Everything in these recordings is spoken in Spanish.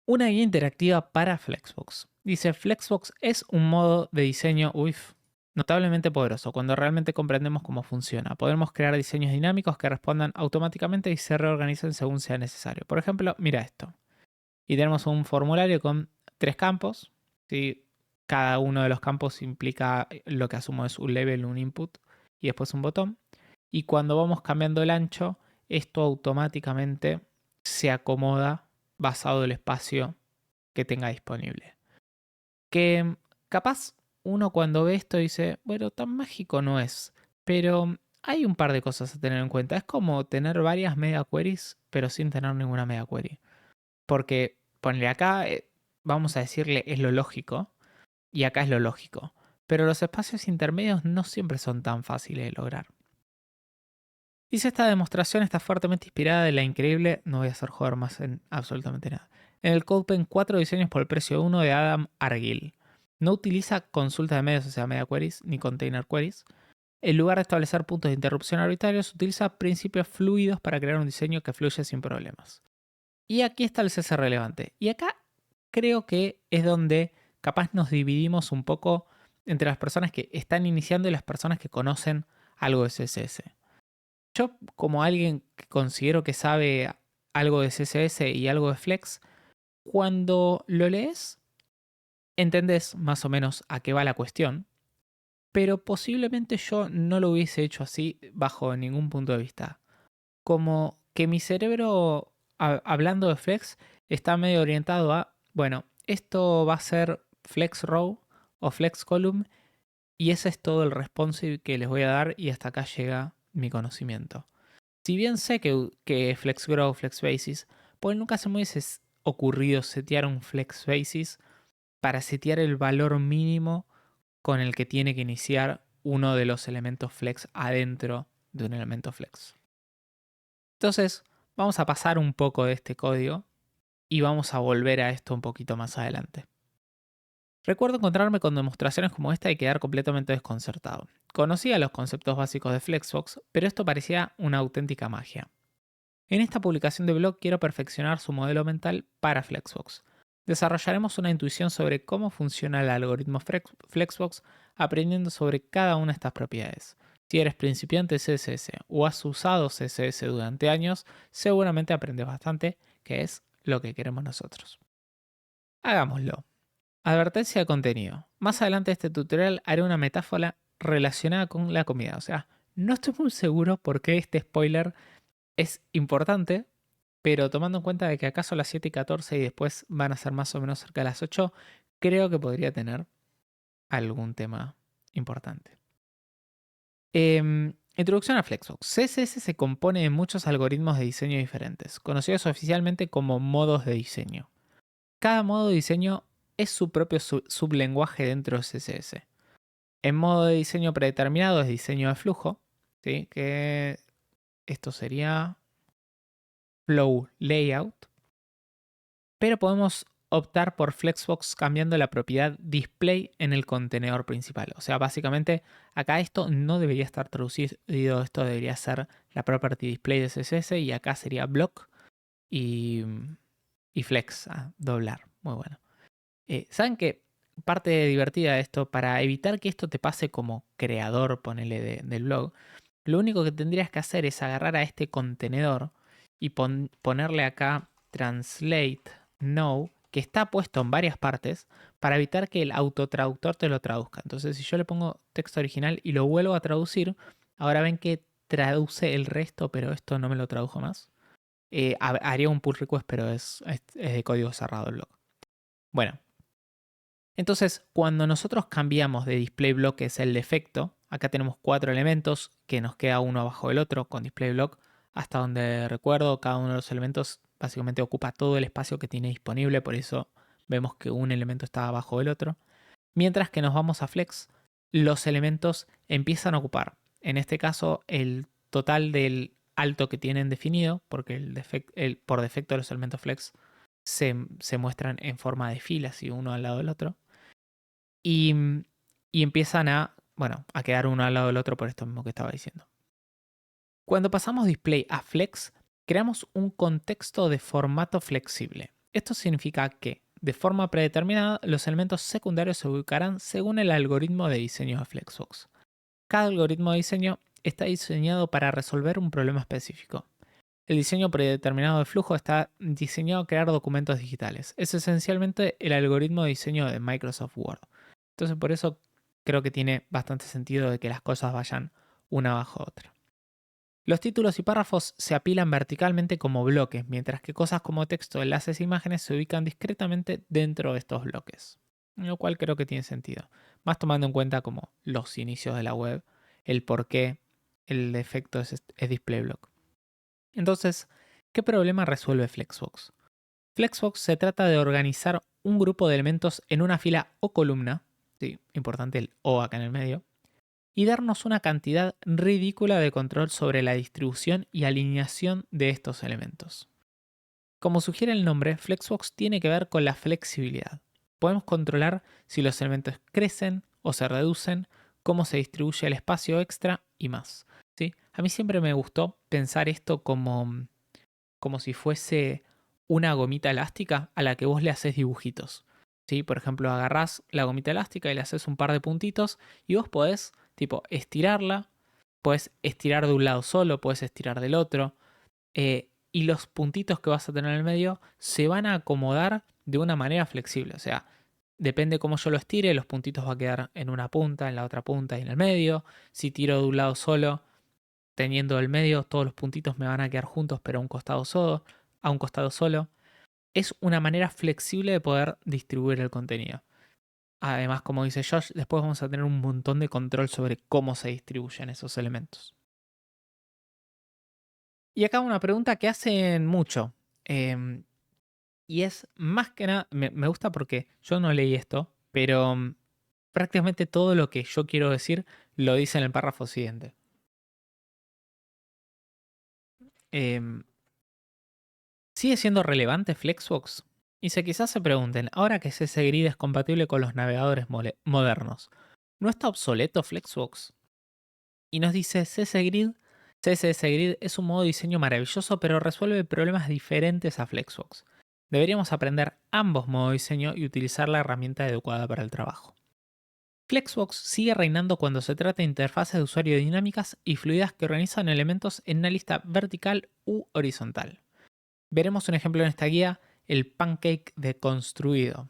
Una guía interactiva para Flexbox. Dice, Flexbox es un modo de diseño notablemente poderoso. Cuando realmente comprendemos cómo funciona, podemos crear diseños dinámicos que respondan automáticamente y se reorganicen según sea necesario. Por ejemplo, mira esto. Y tenemos un formulario con 3 campos. ¿Sí? Cada uno de los campos implica lo que asumo es un label, un input y después un botón. Y cuando vamos cambiando el ancho, esto automáticamente se acomoda basado en el espacio que tenga disponible. Que capaz uno cuando ve esto dice, bueno, tan mágico no es, pero hay un par de cosas a tener en cuenta. Es como tener varias mega queries, pero sin tener ninguna mega query. Porque ponle acá, vamos a decirle, es lo lógico, y acá es lo lógico. Pero los espacios intermedios no siempre son tan fáciles de lograr. Dice, esta demostración está fuertemente inspirada de la increíble, no voy a hacer joder más en absolutamente nada, en el CodePen 4 diseños por el precio de 1 de Adam Argil. No utiliza consultas de medios, o sea, media queries, ni container queries. En lugar de establecer puntos de interrupción arbitrarios, utiliza principios fluidos para crear un diseño que fluya sin problemas. Y aquí está el cese relevante. Y acá creo que es donde capaz nos dividimos un poco entre las personas que están iniciando y las personas que conocen algo de CSS. Yo, como alguien que considero que sabe algo de CSS y algo de Flex, cuando lo lees, entendés más o menos a qué va la cuestión, pero posiblemente yo no lo hubiese hecho así bajo ningún punto de vista. Como que mi cerebro, hablando de Flex, está medio orientado a, bueno, esto va a ser Flex Row o Flex Column y ese es todo el responsive que les voy a dar y hasta acá llega mi conocimiento. Si bien sé que FlexGrow, FlexBasis, pues nunca se me hubiese ocurrido setear un FlexBasis para setear el valor mínimo con el que tiene que iniciar uno de los elementos flex adentro de un elemento flex. Entonces, vamos a pasar un poco de este código y vamos a volver a esto un poquito más adelante. Recuerdo encontrarme con demostraciones como esta y quedar completamente desconcertado. Conocía los conceptos básicos de Flexbox, pero esto parecía una auténtica magia. En esta publicación de blog quiero perfeccionar su modelo mental para Flexbox. Desarrollaremos una intuición sobre cómo funciona el algoritmo Flexbox aprendiendo sobre cada una de estas propiedades. Si eres principiante CSS o has usado CSS durante años, seguramente aprendes bastante, que es lo que queremos nosotros. Hagámoslo. Advertencia de contenido. Más adelante de este tutorial haré una metáfora relacionada con la comida. O sea, no estoy muy seguro por qué este spoiler es importante, pero tomando en cuenta de que acá son las 7:14 y después van a ser más o menos cerca de las 8, creo que podría tener algún tema importante. Introducción a Flexbox. CSS se compone de muchos algoritmos de diseño diferentes, conocidos oficialmente como modos de diseño. Cada modo de diseño es su propio sublenguaje dentro de CSS. En modo de diseño predeterminado es diseño de flujo, ¿sí? Que esto sería flow layout, pero podemos optar por Flexbox cambiando la propiedad display en el contenedor principal. O sea, básicamente acá esto no debería estar traducido, esto debería ser la property display de CSS y acá sería block y, y flex, doblar. Muy bueno. ¿Saben qué? Parte divertida de esto, para evitar que esto te pase como creador, ponele, del blog, lo único que tendrías que hacer es agarrar a este contenedor y ponerle acá translate no, que está puesto en varias partes, para evitar que el autotraductor te lo traduzca. Entonces, si yo le pongo texto original y lo vuelvo a traducir, ahora ven que traduce el resto, pero esto no me lo tradujo más. Haría un pull request, pero es de código cerrado el blog. Bueno, entonces, cuando nosotros cambiamos de display block, que es el defecto, acá tenemos 4 elementos que nos queda uno abajo del otro con display block. Hasta donde recuerdo, cada uno de los elementos básicamente ocupa todo el espacio que tiene disponible, por eso vemos que un elemento está abajo del otro. Mientras que nos vamos a flex, los elementos empiezan a ocupar, en este caso, el total del alto que tienen definido, porque por defecto los elementos flex se muestran en forma de filas y uno al lado del otro. Y, y empiezan a quedar uno al lado del otro por esto mismo que estaba diciendo. Cuando pasamos display a flex, creamos un contexto de formato flexible. Esto significa que, de forma predeterminada, los elementos secundarios se ubicarán según el algoritmo de diseño de Flexbox. Cada algoritmo de diseño está diseñado para resolver un problema específico. El diseño predeterminado de flujo está diseñado a crear documentos digitales. Es esencialmente el algoritmo de diseño de Microsoft Word. Entonces por eso creo que tiene bastante sentido de que las cosas vayan una bajo otra. Los títulos y párrafos se apilan verticalmente como bloques, mientras que cosas como texto, enlaces e imágenes se ubican discretamente dentro de estos bloques. Lo cual creo que tiene sentido. Más tomando en cuenta como los inicios de la web, el por qué el defecto es display block. Entonces, ¿qué problema resuelve Flexbox? Flexbox se trata de organizar un grupo de elementos en una fila o columna, sí, importante el O acá en el medio, y darnos una cantidad ridícula de control sobre la distribución y alineación de estos elementos. Como sugiere el nombre, Flexbox tiene que ver con la flexibilidad. Podemos controlar si los elementos crecen o se reducen, cómo se distribuye el espacio extra y más. ¿Sí? A mí siempre me gustó pensar esto como si fuese una gomita elástica a la que vos le haces dibujitos. ¿Sí? Por ejemplo, agarrás la gomita elástica y le haces un par de puntitos y vos podés tipo estirarla, podés estirar de un lado solo, podés estirar del otro, y los puntitos que vas a tener en el medio se van a acomodar de una manera flexible. O sea, depende cómo yo lo estire, los puntitos van a quedar en una punta, en la otra punta y en el medio. Si tiro de un lado solo, teniendo el medio, todos los puntitos me van a quedar juntos, pero a un costado solo. Es una manera flexible de poder distribuir el contenido. Además, como dice Josh, después vamos a tener un montón de control sobre cómo se distribuyen esos elementos. Y acá una pregunta que hacen mucho. Y es más que nada, me gusta porque yo no leí esto, pero prácticamente todo lo que yo quiero decir lo dice en el párrafo siguiente. Em, ¿Sigue siendo relevante Flexbox? Y quizás se pregunten, ahora que CSGrid es compatible con los navegadores modernos, ¿no está obsoleto Flexbox? Y nos dice CSS Grid es un modo de diseño maravilloso, pero resuelve problemas diferentes a Flexbox. Deberíamos aprender ambos modos de diseño y utilizar la herramienta adecuada para el trabajo. Flexbox sigue reinando cuando se trata de interfaces de usuario dinámicas y fluidas que organizan elementos en una lista vertical u horizontal. Veremos un ejemplo en esta guía, el pancake de construido,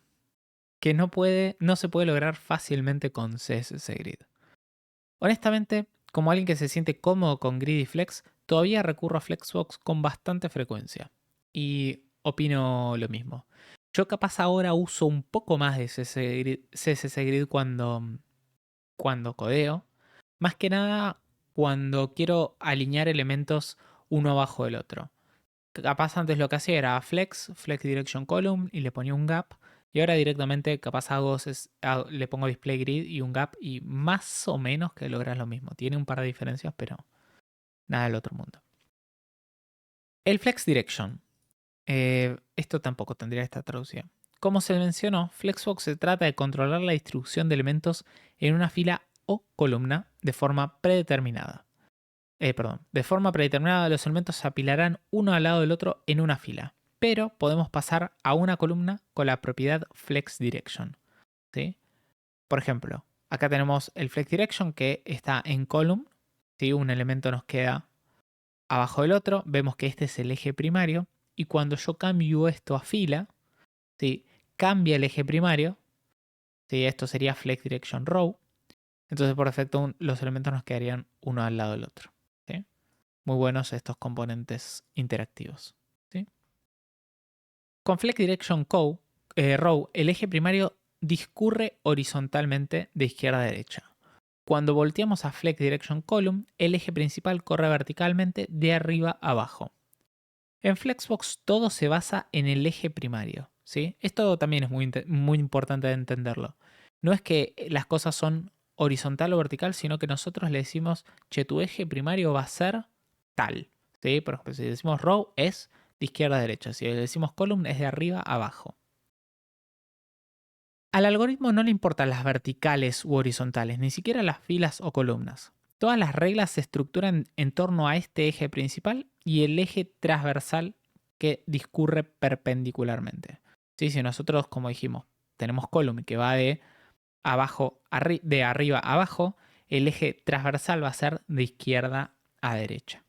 que no se puede lograr fácilmente con CSS Grid. Honestamente, como alguien que se siente cómodo con Grid y Flex, todavía recurro a Flexbox con bastante frecuencia. Y opino lo mismo. Yo capaz ahora uso un poco más de CSS Grid cuando codeo. Más que nada cuando quiero alinear elementos uno abajo del otro. Capaz antes lo que hacía era Flex Direction Column y le ponía un gap. Y ahora directamente capaz le pongo Display Grid y un gap y más o menos que logras lo mismo. Tiene un par de diferencias, pero nada del otro mundo. El Flex Direction. Esto tampoco tendría esta traducción. Como se mencionó, Flexbox se trata de controlar la distribución de elementos en una fila o columna de forma predeterminada. De forma predeterminada, los elementos se apilarán uno al lado del otro en una fila, pero podemos pasar a una columna con la propiedad Flex Direction. ¿Sí? Por ejemplo, acá tenemos el Flex Direction que está en column. ¿Sí? Un elemento nos queda abajo del otro. Vemos que este es el eje primario. Y cuando yo cambio esto a fila, ¿sí? Cambia el eje primario. ¿Sí? Esto sería Flex Direction Row. Entonces, por defecto, los elementos nos quedarían uno al lado del otro. ¿Sí? Muy buenos estos componentes interactivos. ¿Sí? Con Flex Direction Row, el eje primario discurre horizontalmente de izquierda a derecha. Cuando volteamos a Flex Direction Column, el eje principal corre verticalmente de arriba a abajo. En Flexbox todo se basa en el eje primario. ¿Sí? Esto también es muy importante de entenderlo. No es que las cosas son horizontal o vertical, sino que nosotros le decimos, che, tu eje primario va a ser tal. ¿Sí? Por ejemplo, si decimos row es de izquierda a derecha. Si le decimos column es de arriba a abajo. Al algoritmo no le importan las verticales u horizontales, ni siquiera las filas o columnas. Todas las reglas se estructuran en torno a este eje principal y el eje transversal que discurre perpendicularmente. ¿Sí? Si nosotros, como dijimos, tenemos column que va de arriba a abajo, el eje transversal va a ser de izquierda a derecha.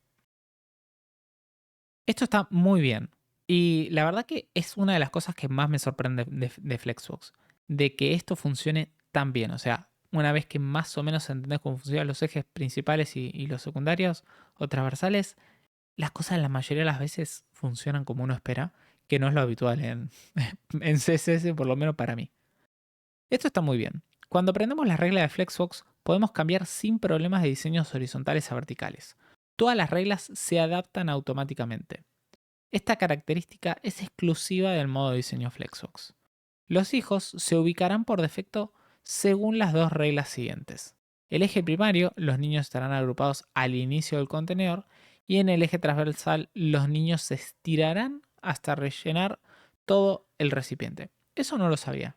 Esto está muy bien. Y la verdad que es una de las cosas que más me sorprende de Flexbox. De que esto funcione tan bien. O sea, una vez que más o menos entendés cómo funcionan los ejes principales y los secundarios o transversales, las cosas la mayoría de las veces funcionan como uno espera, que no es lo habitual en CSS, por lo menos para mí. Esto está muy bien. Cuando aprendemos las reglas de Flexbox, podemos cambiar sin problemas de diseños horizontales a verticales. Todas las reglas se adaptan automáticamente. Esta característica es exclusiva del modo de diseño Flexbox. Los hijos se ubicarán por defecto según las dos reglas siguientes. El eje primario, los niños estarán agrupados al inicio del contenedor, y en el eje transversal, los niños se estirarán hasta rellenar todo el recipiente. Eso no lo sabía.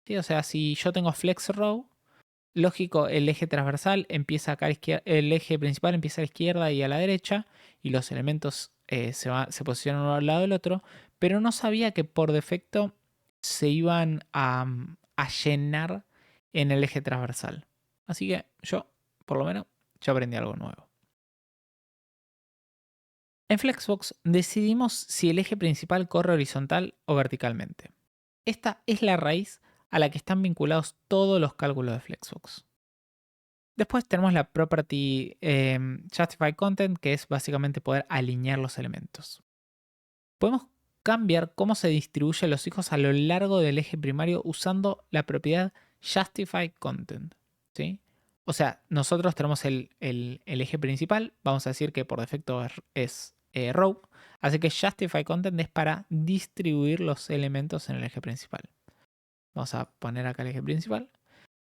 ¿Sí? O sea, si yo tengo Flex Row, lógico, el eje transversal empieza acá a la izquierda, el eje principal empieza a la izquierda y a la derecha, y los elementos se posicionan uno al lado del otro, pero no sabía que por defecto se iban a llenar en el eje transversal. Así que yo, por lo menos, ya aprendí algo nuevo. En Flexbox decidimos si el eje principal corre horizontal o verticalmente. Esta es la raíz a la que están vinculados todos los cálculos de Flexbox. Después tenemos la property Justify Content, que es básicamente poder alinear los elementos. Podemos cambiar cómo se distribuyen los hijos a lo largo del eje primario usando la propiedad Justify Content. ¿Sí? O sea, nosotros tenemos el eje principal, vamos a decir que por defecto es row, así que Justify Content es para distribuir los elementos en el eje principal. Vamos a poner acá el eje principal.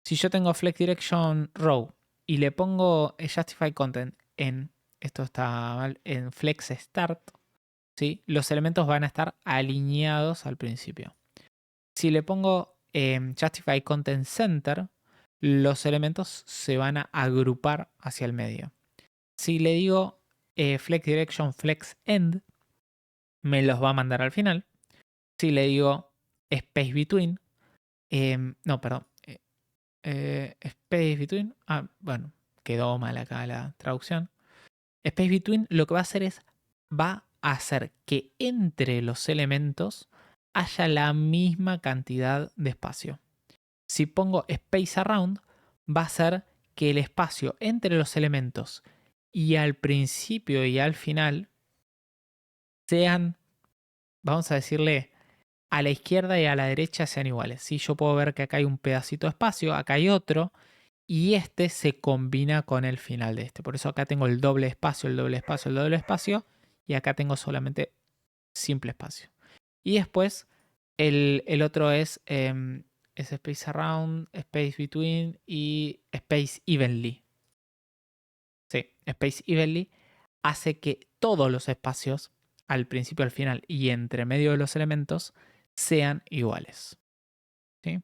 Si yo tengo Flex Direction Row y le pongo Justify Content esto está mal, en Flex Start, ¿sí? Los elementos van a estar alineados al principio. Si le pongo Justify Content Center, los elementos se van a agrupar hacia el medio. Si le digo Flex Direction Flex End, me los va a mandar al final. Si le digo Space Between, no, perdón, Space Between, bueno, quedó mal acá la traducción. Space Between lo que va a hacer es, va a hacer que entre los elementos haya la misma cantidad de espacio. Si pongo Space Around, va a hacer que el espacio entre los elementos y al principio y al final sean, vamos a decirle, a la izquierda y a la derecha sean iguales. ¿Sí? Yo puedo ver que acá hay un pedacito de espacio, acá hay otro, y este se combina con el final de este. Por eso acá tengo el doble espacio, el doble espacio, el doble espacio, y acá tengo solamente simple espacio. Y después el otro es Space Around, Space Between y Space Evenly. Sí, Space Evenly hace que todos los espacios, al principio, al final y entre medio de los elementos, sean iguales. ¿Sí?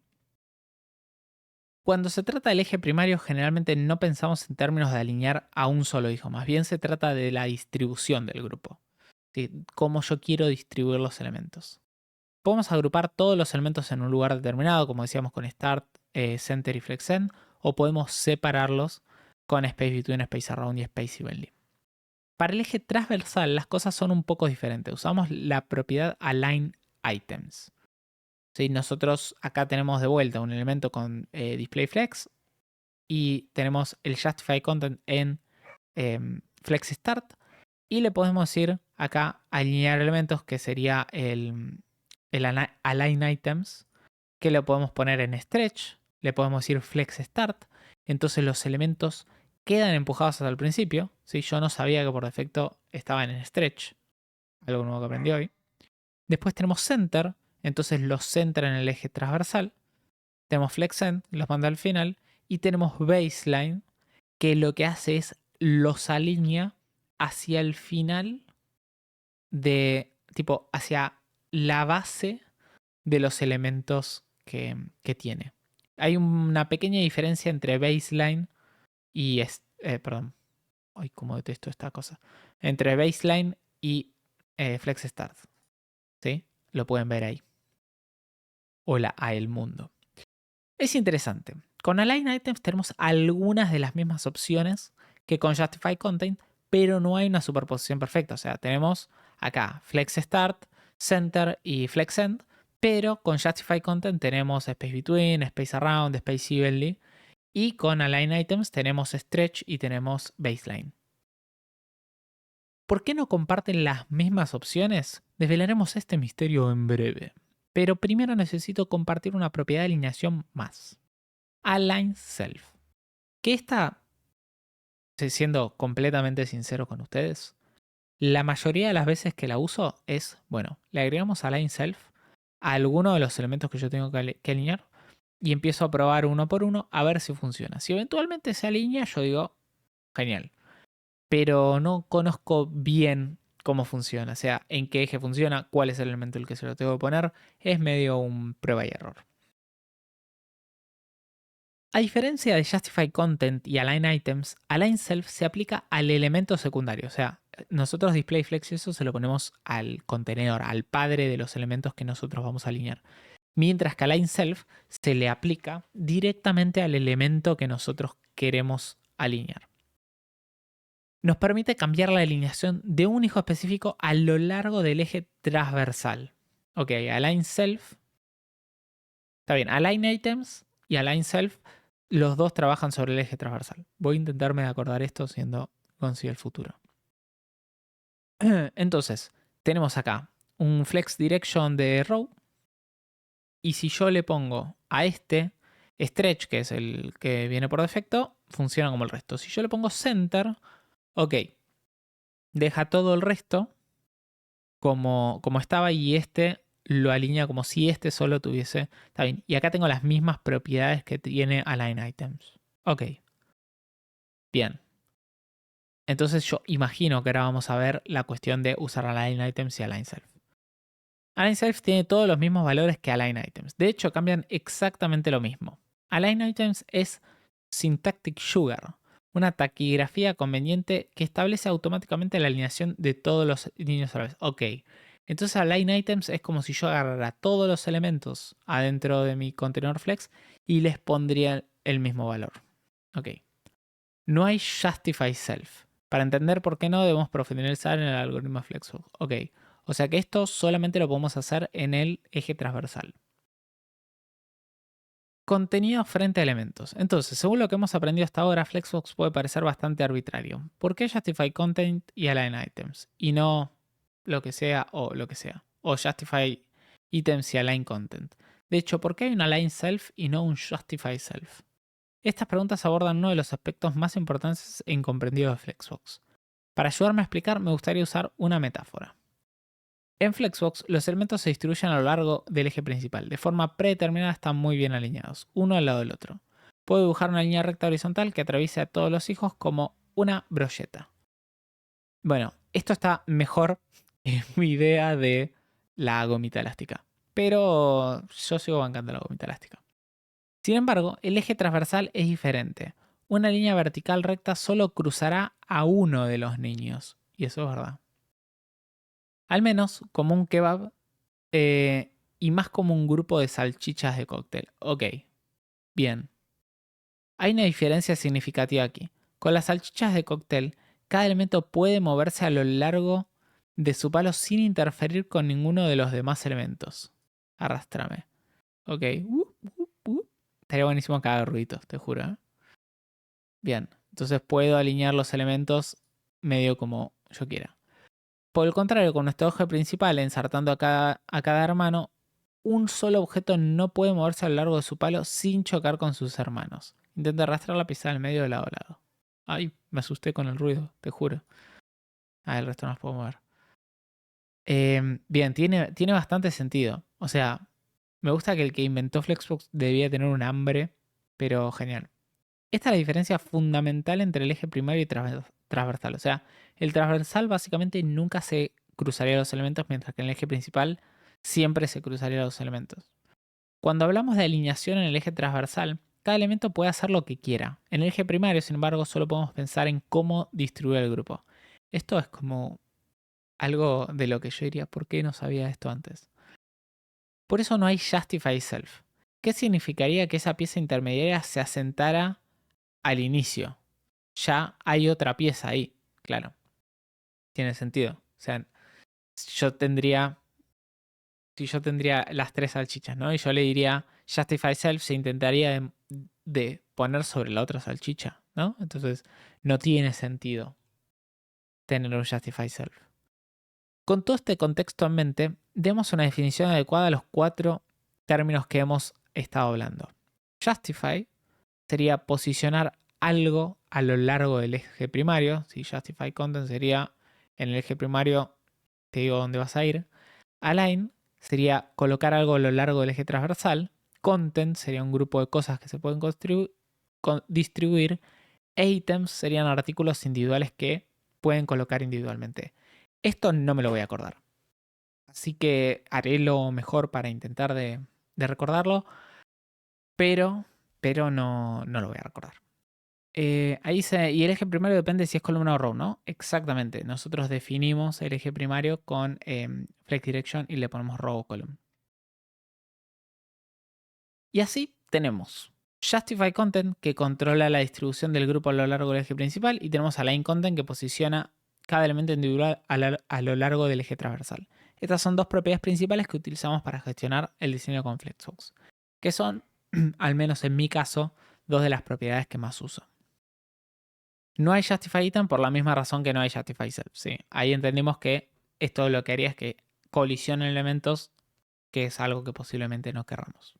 Cuando se trata del eje primario, generalmente no pensamos en términos de alinear a un solo hijo, más bien se trata de la distribución del grupo. ¿Sí? Cómo yo quiero distribuir los elementos. Podemos agrupar todos los elementos en un lugar determinado, como decíamos con Start, Center y FlexEnd, o podemos separarlos con Space Between, Space Around y Space Evenly. Para el eje transversal las cosas son un poco diferentes. Usamos la propiedad Align Items. ¿Sí? Nosotros acá tenemos de vuelta un elemento con Display Flex y tenemos el Justify Content en Flex Start y le podemos decir acá alinear elementos, que sería el Align Items, que lo podemos poner en Stretch, le podemos decir Flex Start, entonces los elementos quedan empujados hasta el principio. ¿Sí? Yo no sabía que por defecto estaban en Stretch, algo nuevo que aprendí hoy. Después tenemos Center, entonces los centra en el eje transversal. Tenemos FlexEnd, los manda al final. Y tenemos Baseline, que lo que hace es los alinea hacia el final tipo, hacia la base de los elementos que tiene. Hay una pequeña diferencia entre Baseline y, perdón, ay, cómo detesto esta cosa. Entre Baseline y Flex Start. ¿Sí? Lo pueden ver ahí. Hola a el mundo. Es interesante. Con Align Items tenemos algunas de las mismas opciones que con Justify Content, pero no hay una superposición perfecta. O sea, tenemos acá Flex Start, Center y Flex End, pero con Justify Content tenemos Space Between, Space Around, Space Evenly, y con Align Items tenemos Stretch y tenemos Baseline. ¿Por qué no comparten las mismas opciones? Desvelaremos este misterio en breve. Pero primero necesito compartir una propiedad de alineación más. Align Self. Que esta, siendo completamente sincero con ustedes, la mayoría de las veces que la uso es, bueno, le agregamos Align Self a alguno de los elementos que yo tengo que alinear y empiezo a probar uno por uno a ver si funciona. Si eventualmente se alinea, yo digo, genial. Pero no conozco bien cómo funciona, o sea, en qué eje funciona, cuál es el elemento el que se lo tengo que poner, es medio un prueba y error. A diferencia de Justify Content y Align Items, Align Self se aplica al elemento secundario, o sea, nosotros DisplayFlex y eso se lo ponemos al contenedor, al padre de los elementos que nosotros vamos a alinear. Mientras que Align Self se le aplica directamente al elemento que nosotros queremos alinear. Nos permite cambiar la alineación de un hijo específico a lo largo del eje transversal. Ok, Align Self. Está bien, Align Items y Align Self, los dos trabajan sobre el eje transversal. Voy a intentarme acordar esto siendo consigo el futuro. Entonces, tenemos acá un Flex Direction de Row. Y si yo le pongo a este Stretch, que es el que viene por defecto, funciona como el resto. Si yo le pongo Center, ok, deja todo el resto como estaba y este lo alinea como si este solo tuviese. Está bien. Y acá tengo las mismas propiedades que tiene Align Items. Ok. Bien. Entonces yo imagino que ahora vamos a ver la cuestión de usar Align Items y Align Self. Align Self tiene todos los mismos valores que Align Items. De hecho, cambian exactamente lo mismo. Align Items es Syntactic Sugar, una taquigrafía conveniente que establece automáticamente la alineación de todos los niños a la vez. Ok. Entonces Align Items es como si yo agarrara todos los elementos adentro de mi contenedor Flex y les pondría el mismo valor. Ok. No hay Justify Self. Para entender por qué no debemos profundizar en el algoritmo Flexbox. Ok. O sea que esto solamente lo podemos hacer en el eje transversal. Contenido frente a elementos. Entonces, según lo que hemos aprendido hasta ahora, Flexbox puede parecer bastante arbitrario. ¿Por qué Justify Content y Align Items? Y no lo que sea o lo que sea. O Justify Items y Align Content. De hecho, ¿por qué hay un Align Self y no un Justify Self? Estas preguntas abordan uno de los aspectos más importantes e incomprendidos de Flexbox. Para ayudarme a explicar, me gustaría usar una metáfora. En Flexbox, los elementos se distribuyen a lo largo del eje principal. De forma predeterminada están muy bien alineados, uno al lado del otro. Puedo dibujar una línea recta horizontal que atraviese a todos los hijos como una brocheta. Bueno, esto está mejor en mi idea de la gomita elástica. Pero yo sigo bancando la gomita elástica. Sin embargo, el eje transversal es diferente. Una línea vertical recta solo cruzará a uno de los niños. Y eso es verdad. Al menos como un kebab y más como un grupo de salchichas de cóctel. Ok, bien. Hay una diferencia significativa aquí. Con las salchichas de cóctel, cada elemento puede moverse a lo largo de su palo sin interferir con ninguno de los demás elementos. Arrastrame. Ok. Estaría buenísimo que haga ruidos, te juro. Bien. Entonces puedo alinear los elementos medio como yo quiera. Por el contrario, con nuestro eje principal ensartando a cada hermano, un solo objeto no puede moverse a lo largo de su palo sin chocar con sus hermanos. Intenta arrastrar la pisada en medio de lado a lado. Ay, me asusté con el ruido, te juro. Ah, el resto no los puedo mover. Bien, tiene bastante sentido. O sea, me gusta que el que inventó Flexbox debía tener un hambre, pero genial. Esta es la diferencia fundamental entre el eje primario y transversal. O sea, el transversal básicamente nunca se cruzaría los elementos, mientras que en el eje principal siempre se cruzaría los elementos. Cuando hablamos de alineación en el eje transversal, cada elemento puede hacer lo que quiera. En el eje primario, sin embargo, solo podemos pensar en cómo distribuir el grupo. Esto es como algo de lo que yo diría, ¿por qué no sabía esto antes? Por eso no hay Justify Self. ¿Qué significaría que esa pieza intermediaria se asentara al inicio? Ya hay otra pieza ahí, claro. Tiene sentido. O sea, yo tendría, si yo tendría las tres salchichas, ¿no? Y yo le diría Justify Self, se intentaría de poner sobre la otra salchicha, ¿no? Entonces, no tiene sentido tener un Justify Self. Con todo este contexto en mente, demos una definición adecuada a los cuatro términos que hemos estado hablando. Justify sería posicionar algo a lo largo del eje primario. Si Justify Content sería en el eje primario, te digo dónde vas a ir. Align sería colocar algo a lo largo del eje transversal. Content sería un grupo de cosas que se pueden distribuir. E items serían artículos individuales que pueden colocar individualmente. Esto no me lo voy a acordar. Así que haré lo mejor para intentar de recordarlo, pero no lo voy a recordar. Ahí y el eje primario depende si es columna o row, ¿no? Exactamente. Nosotros definimos el eje primario con flex direction y le ponemos row o column. Y así tenemos Justify Content, que controla la distribución del grupo a lo largo del eje principal, y tenemos Align Content, que posiciona cada elemento individual a lo largo del eje transversal. Estas son dos propiedades principales que utilizamos para gestionar el diseño con Flexbox, que son, al menos en mi caso, dos de las propiedades que más uso. No hay Justify Item por la misma razón que no hay Justify Self. ¿Sí? Ahí entendimos que esto lo que haría es que colisionen elementos, que es algo que posiblemente no querramos.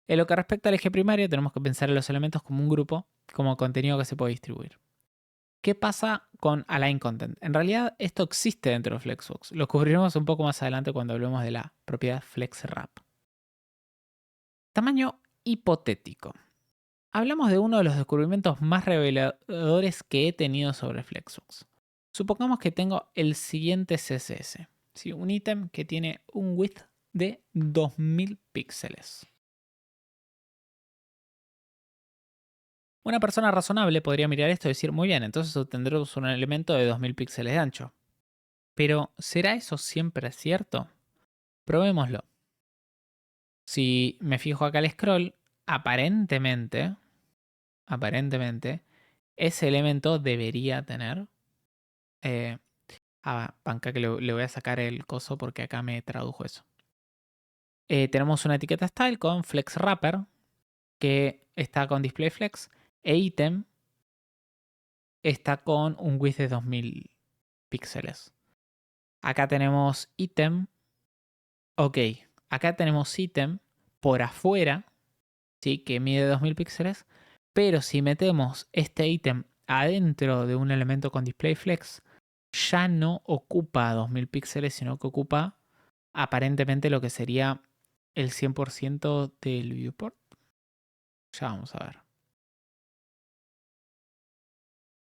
En lo que respecta al eje primario, tenemos que pensar en los elementos como un grupo, como contenido que se puede distribuir. ¿Qué pasa con Align Content? En realidad esto existe dentro de Flexbox. Lo cubriremos un poco más adelante cuando hablemos de la propiedad FlexWrap. Tamaño hipotético. Hablamos de uno de los descubrimientos más reveladores que he tenido sobre Flexbox. Supongamos que tengo el siguiente CSS. ¿Sí? Un ítem que tiene un width de 2000 píxeles. Una persona razonable podría mirar esto y decir, muy bien, entonces obtendremos un elemento de 2000 píxeles de ancho. Pero, ¿será eso siempre cierto? Probémoslo. Si me fijo acá al scroll, aparentemente, ese elemento debería tener... banca que le voy a sacar el coso porque acá me tradujo eso. Tenemos una etiqueta style con flex wrapper que está con display flex e item está con un width de 2000 píxeles. Acá tenemos item. Ok, acá tenemos item por afuera, ¿sí? Que mide 2000 píxeles. Pero si metemos este ítem adentro de un elemento con display flex, ya no ocupa 2000 píxeles, sino que ocupa aparentemente lo que sería el 100% del viewport. Ya vamos a ver.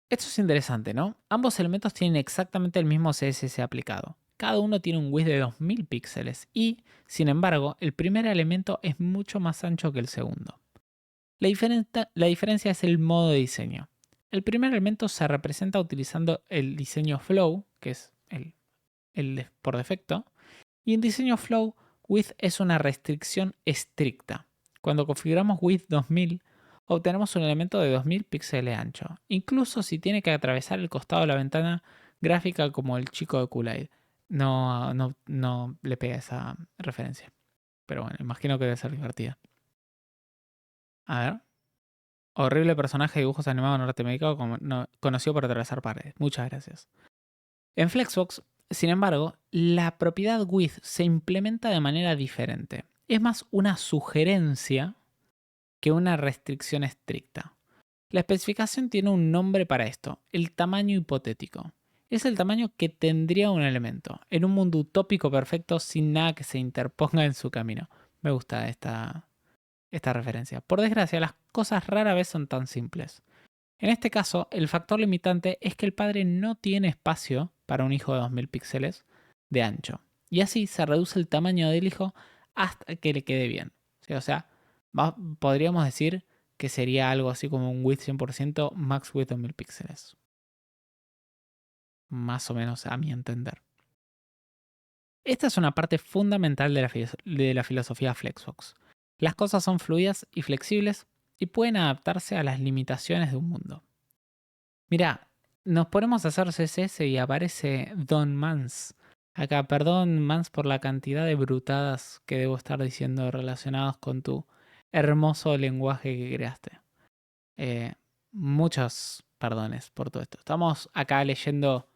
Esto es interesante, ¿no? Ambos elementos tienen exactamente el mismo CSS aplicado. Cada uno tiene un width de 2000 píxeles y, sin embargo, el primer elemento es mucho más ancho que el segundo. La diferencia es el modo de diseño. El primer elemento se representa utilizando el diseño flow, que es el por defecto, y en diseño flow, width es una restricción estricta. Cuando configuramos width 2000, obtenemos un elemento de 2000 píxeles de ancho, incluso si tiene que atravesar el costado de la ventana gráfica como el chico de Kool-Aid. No le pega esa referencia. Pero bueno, imagino que debe ser divertida. A ver. Horrible personaje de dibujos animados norteamericano conocido por atravesar paredes. Muchas gracias. En Flexbox, sin embargo, la propiedad width se implementa de manera diferente. Es más una sugerencia que una restricción estricta. La especificación tiene un nombre para esto, el tamaño hipotético. Es el tamaño que tendría un elemento, en un mundo utópico perfecto sin nada que se interponga en su camino. Me gusta esta referencia. Por desgracia, las cosas rara vez son tan simples. En este caso, el factor limitante es que el padre no tiene espacio para un hijo de 2000 píxeles de ancho. Y así se reduce el tamaño del hijo hasta que le quede bien. O sea, podríamos decir que sería algo así como un width 100%, max width 2000 píxeles. Más o menos a mi entender. Esta es una parte fundamental de la filosofía Flexbox. Las cosas son fluidas y flexibles y pueden adaptarse a las limitaciones de un mundo. Mirá, nos ponemos a hacer CSS y aparece Don Mans. Acá, perdón Mans por la cantidad de brutadas que debo estar diciendo relacionadas con tu hermoso lenguaje que creaste. Muchos perdones por todo esto. Estamos acá leyendo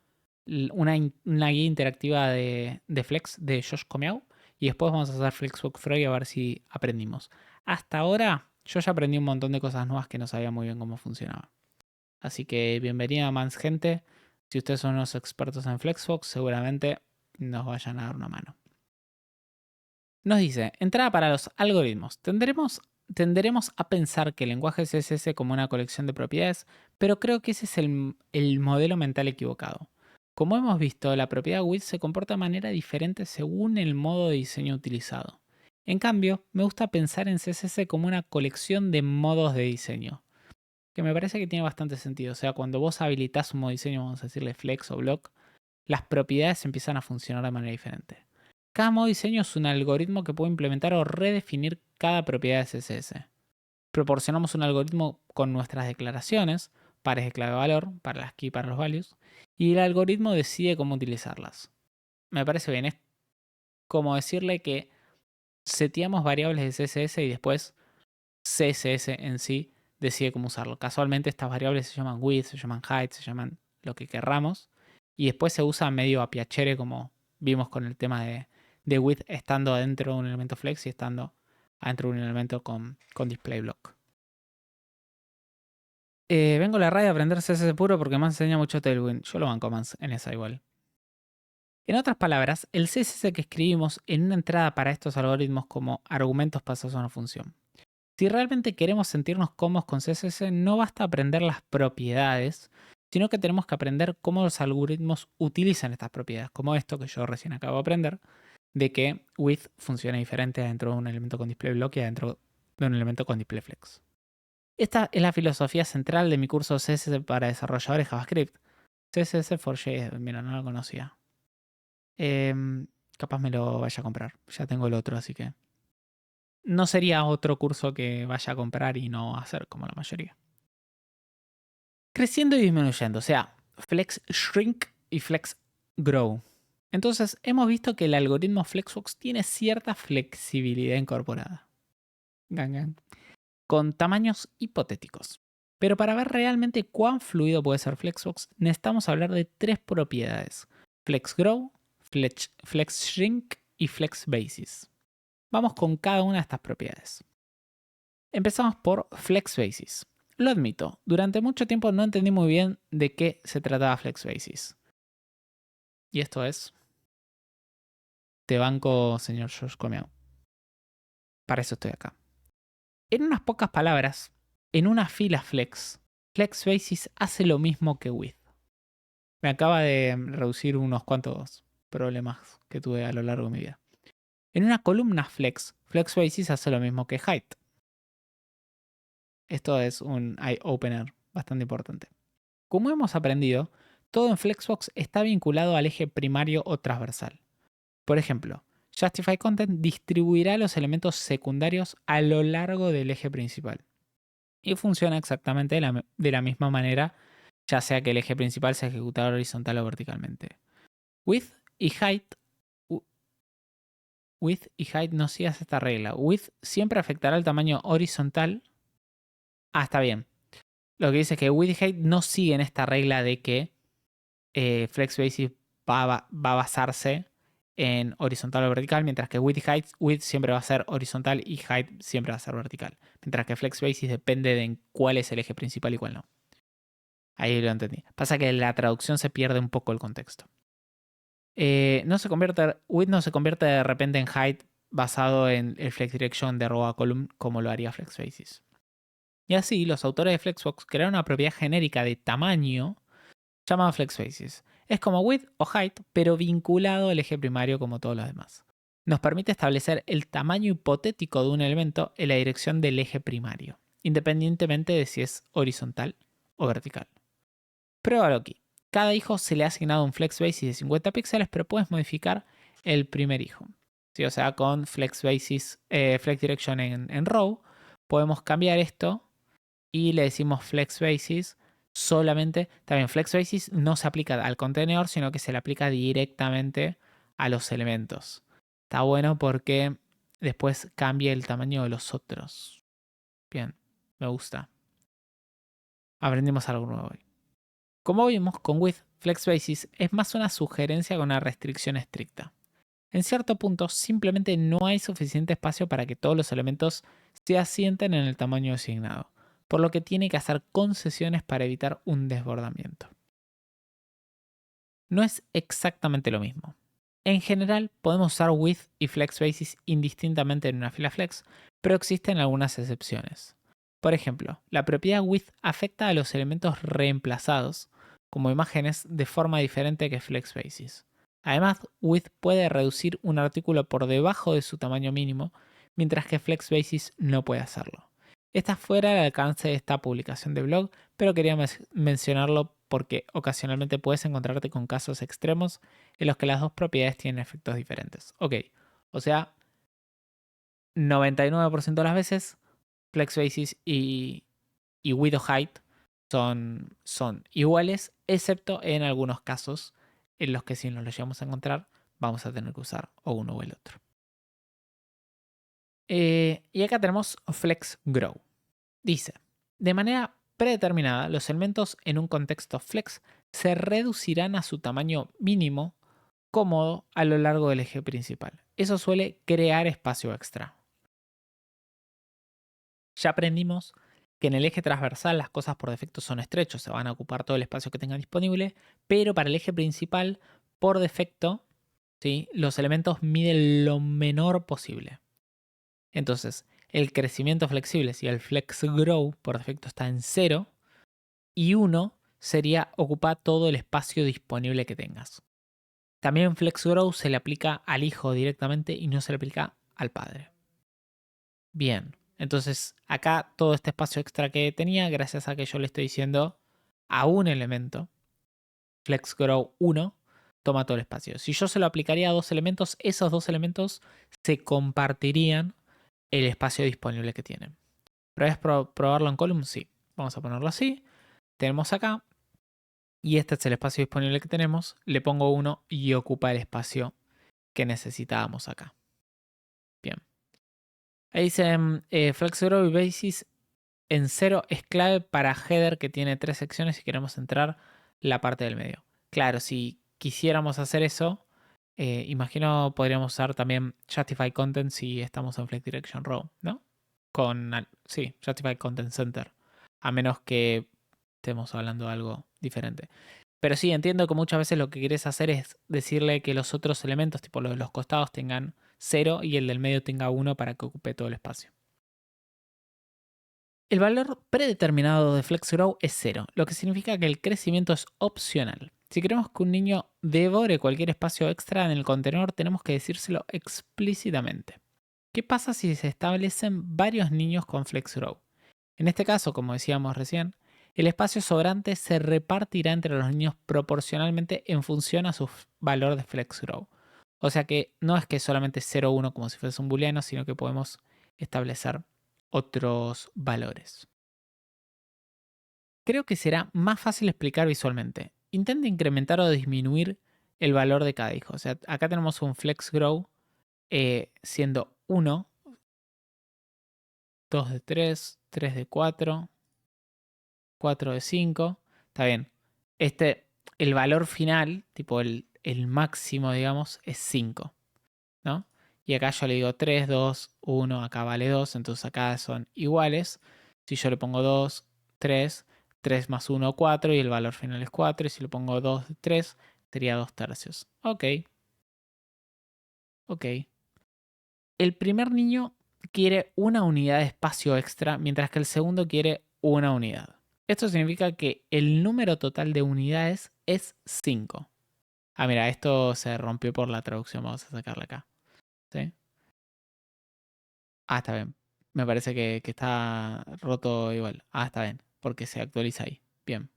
una guía interactiva de Flex de Josh Comiau y después vamos a hacer Flexbox Freud a ver si aprendimos. Hasta ahora yo ya aprendí un montón de cosas nuevas que no sabía muy bien cómo funcionaba. Así que bienvenida más gente. Si ustedes son unos expertos en Flexbox, seguramente nos vayan a dar una mano. Nos dice, entrada para los algoritmos. Tenderemos a pensar que el lenguaje CSS como una colección de propiedades, pero creo que ese es el modelo mental equivocado. Como hemos visto, la propiedad width se comporta de manera diferente según el modo de diseño utilizado. En cambio, me gusta pensar en CSS como una colección de modos de diseño, que me parece que tiene bastante sentido. O sea, cuando vos habilitás un modo de diseño, vamos a decirle flex o block, las propiedades empiezan a funcionar de manera diferente. Cada modo de diseño es un algoritmo que puede implementar o redefinir cada propiedad de CSS. Proporcionamos un algoritmo con nuestras declaraciones, pares de clave valor, para las key y para los values, y el algoritmo decide cómo utilizarlas. Me parece bien, es como decirle que seteamos variables de CSS y después CSS en sí decide cómo usarlo. Casualmente estas variables se llaman width, se llaman height, se llaman lo que querramos, y después se usa medio a piacere como vimos con el tema de width estando adentro de un elemento flex y estando adentro de un elemento con display block. Vengo a la radio a aprender CSS puro porque me enseña mucho Tailwind. Yo lo banco más en esa igual. En otras palabras, el CSS que escribimos en una entrada para estos algoritmos como argumentos pasados a una función. Si realmente queremos sentirnos cómodos con CSS, no basta aprender las propiedades, sino que tenemos que aprender cómo los algoritmos utilizan estas propiedades, como esto que yo recién acabo de aprender, de que width funciona diferente dentro de un elemento con display block y dentro de un elemento con display flex. Esta es la filosofía central de mi curso CSS para desarrolladores JavaScript. CSS for JS, mira, no lo conocía. Capaz me lo vaya a comprar, ya tengo el otro, así que no sería otro curso que vaya a comprar y no hacer como la mayoría. Creciendo y disminuyendo, o sea, flex shrink y flex grow. Entonces, hemos visto que el algoritmo Flexbox tiene cierta flexibilidad incorporada. Gangan. Con tamaños hipotéticos. Pero para ver realmente cuán fluido puede ser Flexbox, necesitamos hablar de tres propiedades: flex grow, flex shrink y flex basis. Vamos con cada una de estas propiedades. Empezamos por flex basis. Lo admito, durante mucho tiempo no entendí muy bien de qué se trataba flex basis. Y esto es... Te banco, señor Josh Comiau. Para eso estoy acá. En unas pocas palabras, en una fila flex, flex basis hace lo mismo que width. Me acaba de reducir unos cuantos problemas que tuve a lo largo de mi vida. En una columna flex, flex basis hace lo mismo que height. Esto es un eye-opener bastante importante. Como hemos aprendido, todo en Flexbox está vinculado al eje primario o transversal. Por ejemplo, Justify Content distribuirá los elementos secundarios a lo largo del eje principal. Y funciona exactamente de la misma manera, ya sea que el eje principal sea ejecutado horizontal o verticalmente. Width y height no sigas esta regla. Width siempre afectará el tamaño horizontal. Ah, está bien. Lo que dice es que width y height no siguen esta regla de que flex basis va a basarse en horizontal o vertical, mientras que width y height, width siempre va a ser horizontal y height siempre va a ser vertical. Mientras que flex basis depende de en cuál es el eje principal y cuál no. Ahí lo entendí. Pasa que la traducción se pierde un poco el contexto. Width no se convierte de repente en height basado en el flex direction de arroba column como lo haría flex basis. Y así, los autores de Flexbox crearon una propiedad genérica de tamaño llamada flex basis. Es como width o height, pero vinculado al eje primario como todos los demás. Nos permite establecer el tamaño hipotético de un elemento en la dirección del eje primario, independientemente de si es horizontal o vertical. Pruébalo aquí. Cada hijo se le ha asignado un flex basis de 50 píxeles, pero puedes modificar el primer hijo. ¿Sí? O sea, con flex basis, flex direction en row, podemos cambiar esto y le decimos flex basis solamente. También flex basis no se aplica al contenedor, sino que se le aplica directamente a los elementos. Está bueno porque después cambia el tamaño de los otros. Bien, me gusta. Aprendimos algo nuevo hoy. Como vimos, con with flex basis es más una sugerencia que una restricción estricta. En cierto punto, simplemente no hay suficiente espacio para que todos los elementos se asienten en el tamaño asignado, por lo que tiene que hacer concesiones para evitar un desbordamiento. No es exactamente lo mismo. En general, podemos usar with y flex basis indistintamente en una fila flex, pero existen algunas excepciones. Por ejemplo, la propiedad with afecta a los elementos reemplazados, como imágenes, de forma diferente que flex basis. Además, with puede reducir un artículo por debajo de su tamaño mínimo, mientras que flex basis no puede hacerlo. Está fuera del alcance de esta publicación de blog, pero quería mencionarlo porque ocasionalmente puedes encontrarte con casos extremos en los que las dos propiedades tienen efectos diferentes. Ok, o sea, 99% de las veces flex basis y width o height son iguales, excepto en algunos casos en los que si nos lo llegamos a encontrar, vamos a tener que usar o uno o el otro. Y acá tenemos flex grow. Dice, de manera predeterminada, los elementos en un contexto flex se reducirán a su tamaño mínimo cómodo a lo largo del eje principal. Eso suele crear espacio extra. Ya aprendimos que en el eje transversal las cosas por defecto son estrechos, se van a ocupar todo el espacio que tengan disponible, pero para el eje principal, por defecto, ¿sí? Los elementos miden lo menor posible. Entonces, el crecimiento flexible, si el flex grow por defecto está en 0, y 1 sería ocupar todo el espacio disponible que tengas. También flex grow se le aplica al hijo directamente y no se le aplica al padre. Bien, entonces acá todo este espacio extra que tenía, gracias a que yo le estoy diciendo a un elemento, flex grow 1, toma todo el espacio. Si yo se lo aplicaría a dos elementos, esos dos elementos se compartirían el espacio disponible que tienen. ¿Puedes probarlo en column? Sí. Vamos a ponerlo así. Tenemos acá. Y este es el espacio disponible que tenemos. Le pongo 1 y ocupa el espacio que necesitábamos acá. Bien. Ahí dice flex grow y basis en 0 es clave para header que tiene 3 secciones si queremos entrar la parte del medio. Claro, si quisiéramos hacer eso, imagino podríamos usar también Justify Content si estamos en Flex Direction Row, ¿no? Sí, Justify Content Center. A menos que estemos hablando de algo diferente. Pero sí, entiendo que muchas veces lo que querés hacer es decirle que los otros elementos, tipo los de los costados, tengan 0 y el del medio tenga 1 para que ocupe todo el espacio. El valor predeterminado de FlexGrow es 0, lo que significa que el crecimiento es opcional. Si queremos que un niño devore cualquier espacio extra en el contenedor, tenemos que decírselo explícitamente. ¿Qué pasa si se establecen varios niños con FlexGrow? En este caso, como decíamos recién, el espacio sobrante se repartirá entre los niños proporcionalmente en función a su valor de FlexGrow. O sea que no es que solamente 0 o 1 como si fuese un booleano, sino que podemos establecer otros valores. Creo que será más fácil explicar visualmente. Intenta incrementar o disminuir el valor de cada hijo. O sea, acá tenemos un flex grow siendo 1, 2 de 3, 3 de 4, 4 de 5. Está bien. El valor final, tipo el máximo, digamos, es 5, ¿no? Y acá yo le digo 3, 2, 1, acá vale 2, entonces acá son iguales. Si yo le pongo 2, 3, 3 más 1, 4 y el valor final es 4. Y si le pongo 2, 3, sería 2 tercios. Ok. Ok. El primer niño quiere una unidad de espacio extra, mientras que el segundo quiere una unidad. Esto significa que el número total de unidades es 5. Ah, mira, esto se rompió por la traducción. Vamos a sacarla acá. ¿Sí? Ah, está bien. Me parece que está roto igual. Ah, está bien. Porque se actualiza ahí. Bien.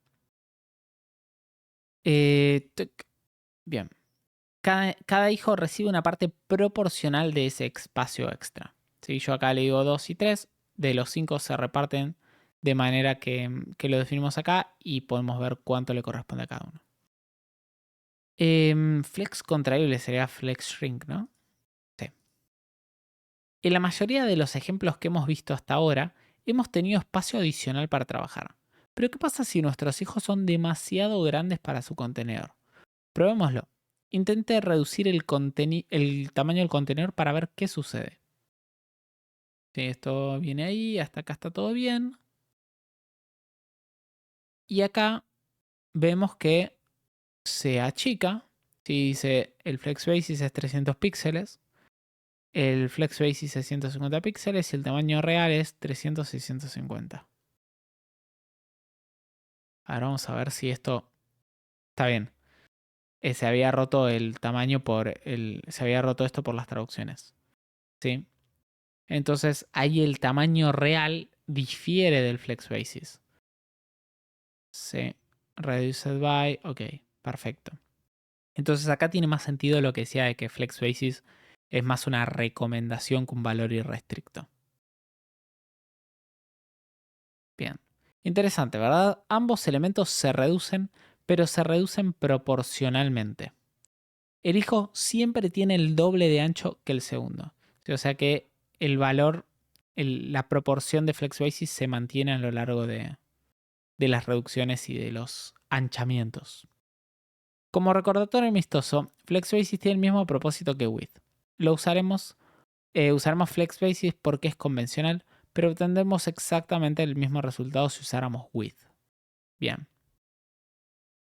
Bien. cada hijo recibe una parte proporcional de ese espacio extra. Si yo acá le digo 2 y 3, de los 5 se reparten de manera que lo definimos acá y podemos ver cuánto le corresponde a cada uno. Flex contraíble sería flex shrink, ¿no? Sí. En la mayoría de los ejemplos que hemos visto hasta ahora, hemos tenido espacio adicional para trabajar. Pero ¿qué pasa si nuestros hijos son demasiado grandes para su contenedor? Probémoslo. Intente reducir el tamaño del contenedor para ver qué sucede. Sí, esto viene ahí, hasta acá está todo bien. Y acá vemos que se achica. Si dice el flex basis es 300 píxeles, el flex basis es 150 píxeles y el tamaño real es 300 y 150. Ahora vamos a ver si esto está bien. Se había roto el tamaño se había roto esto por las traducciones. ¿Sí? Entonces ahí el tamaño real difiere del flex basis. Sí. Reduced by. Ok, perfecto. Entonces acá tiene más sentido lo que decía de que flex basis es más una recomendación que un valor irrestricto. Bien. Interesante, ¿verdad? Ambos elementos se reducen, pero se reducen proporcionalmente. El hijo siempre tiene el doble de ancho que el segundo. O sea que el valor, la proporción de flex basis se mantiene a lo largo de las reducciones y de los anchamientos. Como recordatorio amistoso, flex basis tiene el mismo propósito que width. Usaremos flex basis porque es convencional, pero obtendremos exactamente el mismo resultado si usáramos width. Bien.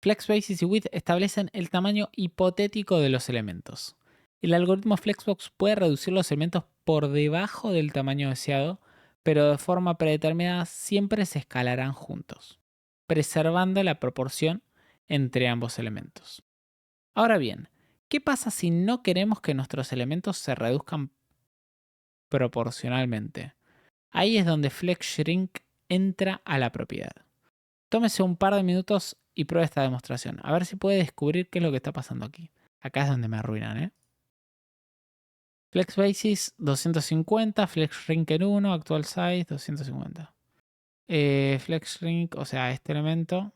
Flex basis y width establecen el tamaño hipotético de los elementos. El algoritmo Flexbox puede reducir los elementos por debajo del tamaño deseado, pero de forma predeterminada siempre se escalarán juntos, preservando la proporción entre ambos elementos. Ahora bien, ¿qué pasa si no queremos que nuestros elementos se reduzcan proporcionalmente? Ahí es donde FlexShrink entra a la propiedad. Tómese un par de minutos y pruebe esta demostración. A ver si puede descubrir qué es lo que está pasando aquí. Acá es donde me arruinan, ¿eh? Flex Basis 250, Flex Shrink en 1, Actual Size 250. Flex Shrink, o sea, este elemento.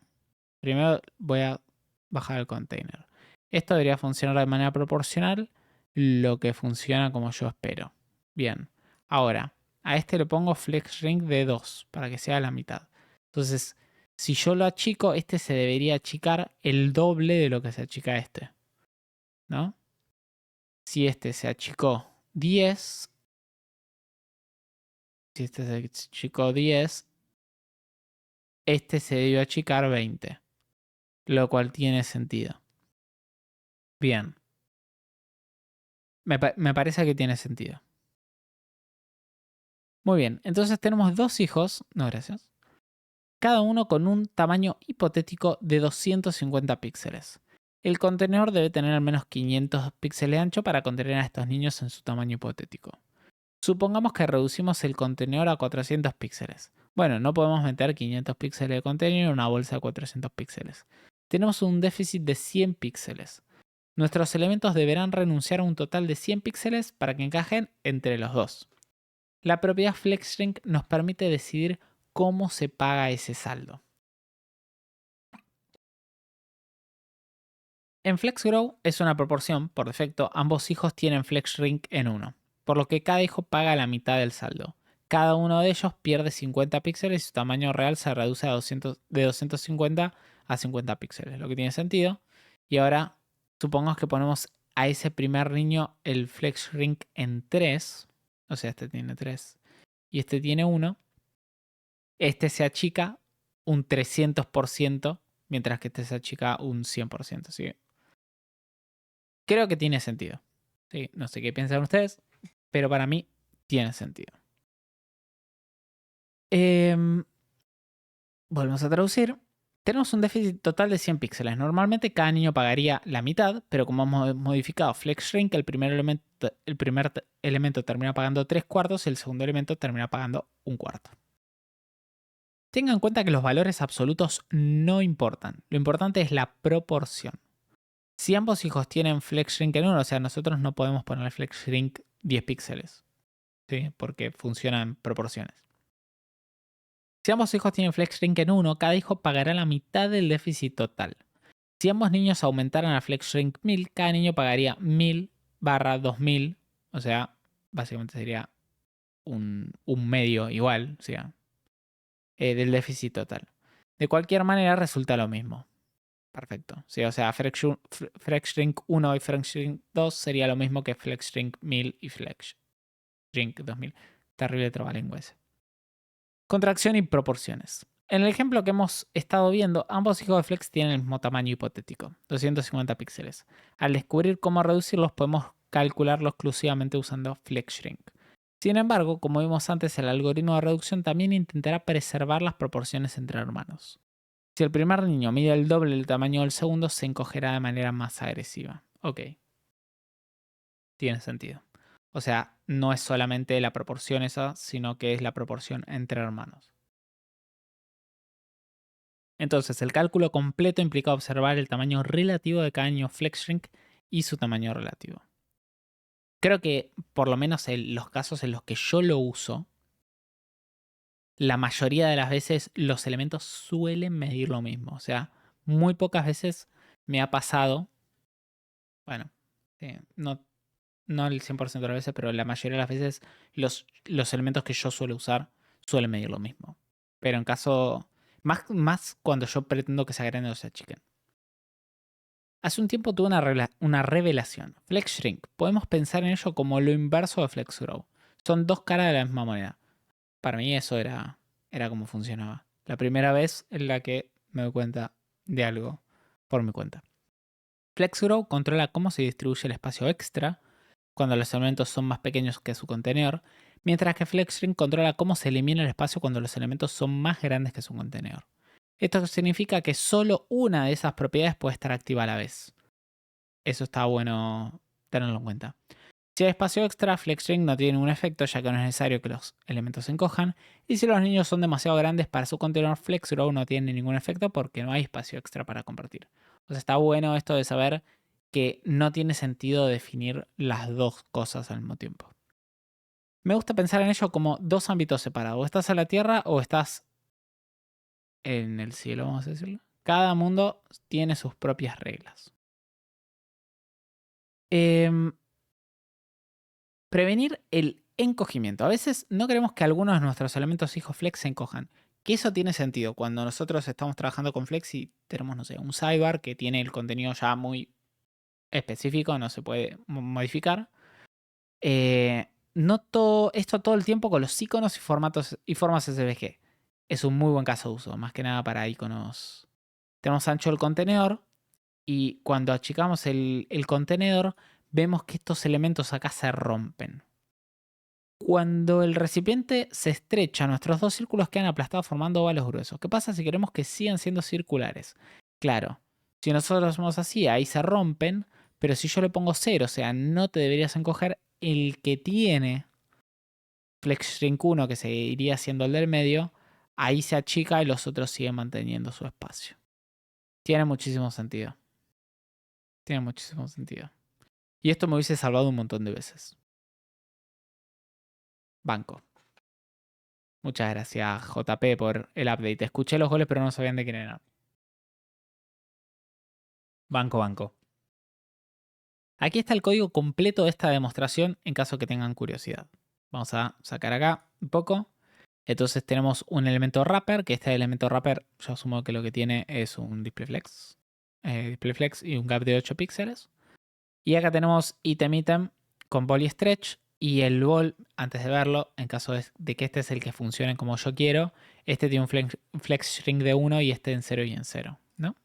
Primero voy a bajar el container. Esto debería funcionar de manera proporcional, lo que funciona como yo espero. Bien, ahora a este le pongo Flex Shrink de 2 para que sea la mitad. Entonces, si yo lo achico, este se debería achicar el doble de lo que se achica este, ¿no? Si este se achicó 10, si este se achicó 10, este se debió achicar 20, lo cual tiene sentido. Bien, me parece que tiene sentido. Muy bien, entonces tenemos dos hijos, no gracias, cada uno con un tamaño hipotético de 250 píxeles. El contenedor debe tener al menos 500 píxeles de ancho para contener a estos niños en su tamaño hipotético. Supongamos que reducimos el contenedor a 400 píxeles. Bueno, no podemos meter 500 píxeles de contenido en una bolsa de 400 píxeles. Tenemos un déficit de 100 píxeles. Nuestros elementos deberán renunciar a un total de 100 píxeles para que encajen entre los dos. La propiedad FlexShrink nos permite decidir cómo se paga ese saldo. En FlexGrow es una proporción, por defecto, ambos hijos tienen FlexShrink en 1, por lo que cada hijo paga la mitad del saldo. Cada uno de ellos pierde 50 píxeles y su tamaño real se reduce de 250 a 50 píxeles, lo que tiene sentido. Y ahora, supongamos que ponemos a ese primer niño el FlexShrink en 3, o sea, este tiene 3 y este tiene 1. Este se achica un 300%, mientras que este se achica un 100%. ¿Sí? Creo que tiene sentido. ¿Sí? No sé qué piensan ustedes, pero para mí tiene sentido. Volvemos a traducir. Tenemos un déficit total de 100 píxeles. Normalmente cada niño pagaría la mitad, pero como hemos modificado FlexShrink, el primer elemento termina pagando 3/4 y el segundo elemento termina pagando 1/4. Tengan en cuenta que los valores absolutos no importan. Lo importante es la proporción. Si ambos hijos tienen flex shrink en 1, o sea, nosotros no podemos ponerle flex shrink 10 píxeles, ¿sí? Porque funciona en proporciones. Si ambos hijos tienen flex shrink en 1, cada hijo pagará la mitad del déficit total. Si ambos niños aumentaran a flex shrink 1000, cada niño pagaría 1000/2000, o sea, básicamente sería un medio igual, o sea, del déficit total. De cualquier manera resulta lo mismo. Perfecto. Sí, o sea, flex shrink 1 y flex shrink 2 sería lo mismo que flex shrink 1000 y flex shrink 2000. Terrible trabalengua ese. Contracción y proporciones. En el ejemplo que hemos estado viendo, ambos hijos de flex tienen el mismo tamaño hipotético, 250 píxeles. Al descubrir cómo reducirlos, podemos calcularlo exclusivamente usando flex shrink. Sin embargo, como vimos antes, el algoritmo de reducción también intentará preservar las proporciones entre hermanos. Si el primer niño mide el doble del tamaño del segundo, se encogerá de manera más agresiva. Ok. Tiene sentido. O sea, no es solamente la proporción esa, sino que es la proporción entre hermanos. Entonces, el cálculo completo implica observar el tamaño relativo de cada niño flex shrink y su tamaño relativo. Creo que, por lo menos en los casos en los que yo lo uso, la mayoría de las veces los elementos suelen medir lo mismo. O sea, muy pocas veces me ha pasado, bueno, no el 100% de las veces, pero la mayoría de las veces los elementos que yo suelo usar suelen medir lo mismo. Pero en caso, más cuando yo pretendo que se agranden o se achiquen. Hace un tiempo tuve una revelación. Flex Shrink. Podemos pensar en ello como lo inverso de Flex Grow. Son dos caras de la misma moneda. Para mí eso era como funcionaba. La primera vez en la que me doy cuenta de algo por mi cuenta. Flex Grow controla cómo se distribuye el espacio extra cuando los elementos son más pequeños que su contenedor, mientras que Flex Shrink controla cómo se elimina el espacio cuando los elementos son más grandes que su contenedor. Esto significa que solo una de esas propiedades puede estar activa a la vez. Eso está bueno tenerlo en cuenta. Si hay espacio extra, Flex Shrink no tiene ningún efecto ya que no es necesario que los elementos se encojan. Y si los niños son demasiado grandes para su contenedor, Flex Grow no tiene ningún efecto porque no hay espacio extra para compartir. O sea, está bueno esto de saber que no tiene sentido definir las dos cosas al mismo tiempo. Me gusta pensar en ello como dos ámbitos separados. O estás en la Tierra o estás en el cielo, vamos a decirlo. Cada mundo tiene sus propias reglas. Prevenir el encogimiento. A veces no queremos que algunos de nuestros elementos hijos flex se encojan. Que eso tiene sentido cuando nosotros estamos trabajando con flex y tenemos, no sé, un sidebar que tiene el contenido ya muy específico, no se puede modificar. Noto esto todo el tiempo con los iconos y formatos y formas SVG. Es un muy buen caso de uso, más que nada para iconos. Tenemos ancho el contenedor y cuando achicamos el contenedor vemos que estos elementos acá se rompen. Cuando el recipiente se estrecha, nuestros dos círculos quedan aplastados formando óvalos gruesos. ¿Qué pasa si queremos que sigan siendo circulares? Claro, si nosotros lo hacemos así, ahí se rompen, pero si yo le pongo 0, o sea, no te deberías encoger, el que tiene Flex Shrink 1, que seguiría siendo el del medio, ahí se achica y los otros siguen manteniendo su espacio. Tiene muchísimo sentido. Tiene muchísimo sentido. Y esto me hubiese salvado un montón de veces. Banco. Muchas gracias, JP, por el update. Escuché los goles, pero no sabían de quién eran. Banco, banco. Aquí está el código completo de esta demostración en caso que tengan curiosidad. Vamos a sacar acá un poco. Entonces tenemos un elemento wrapper, que este elemento wrapper yo asumo que lo que tiene es un DisplayFlex. DisplayFlex y un gap de 8 píxeles. Y acá tenemos item con ball y stretch. Y el ball, antes de verlo, en caso de que este es el que funcione como yo quiero, este tiene un flex shrink de 1 y este en 0 y en 0, ¿no?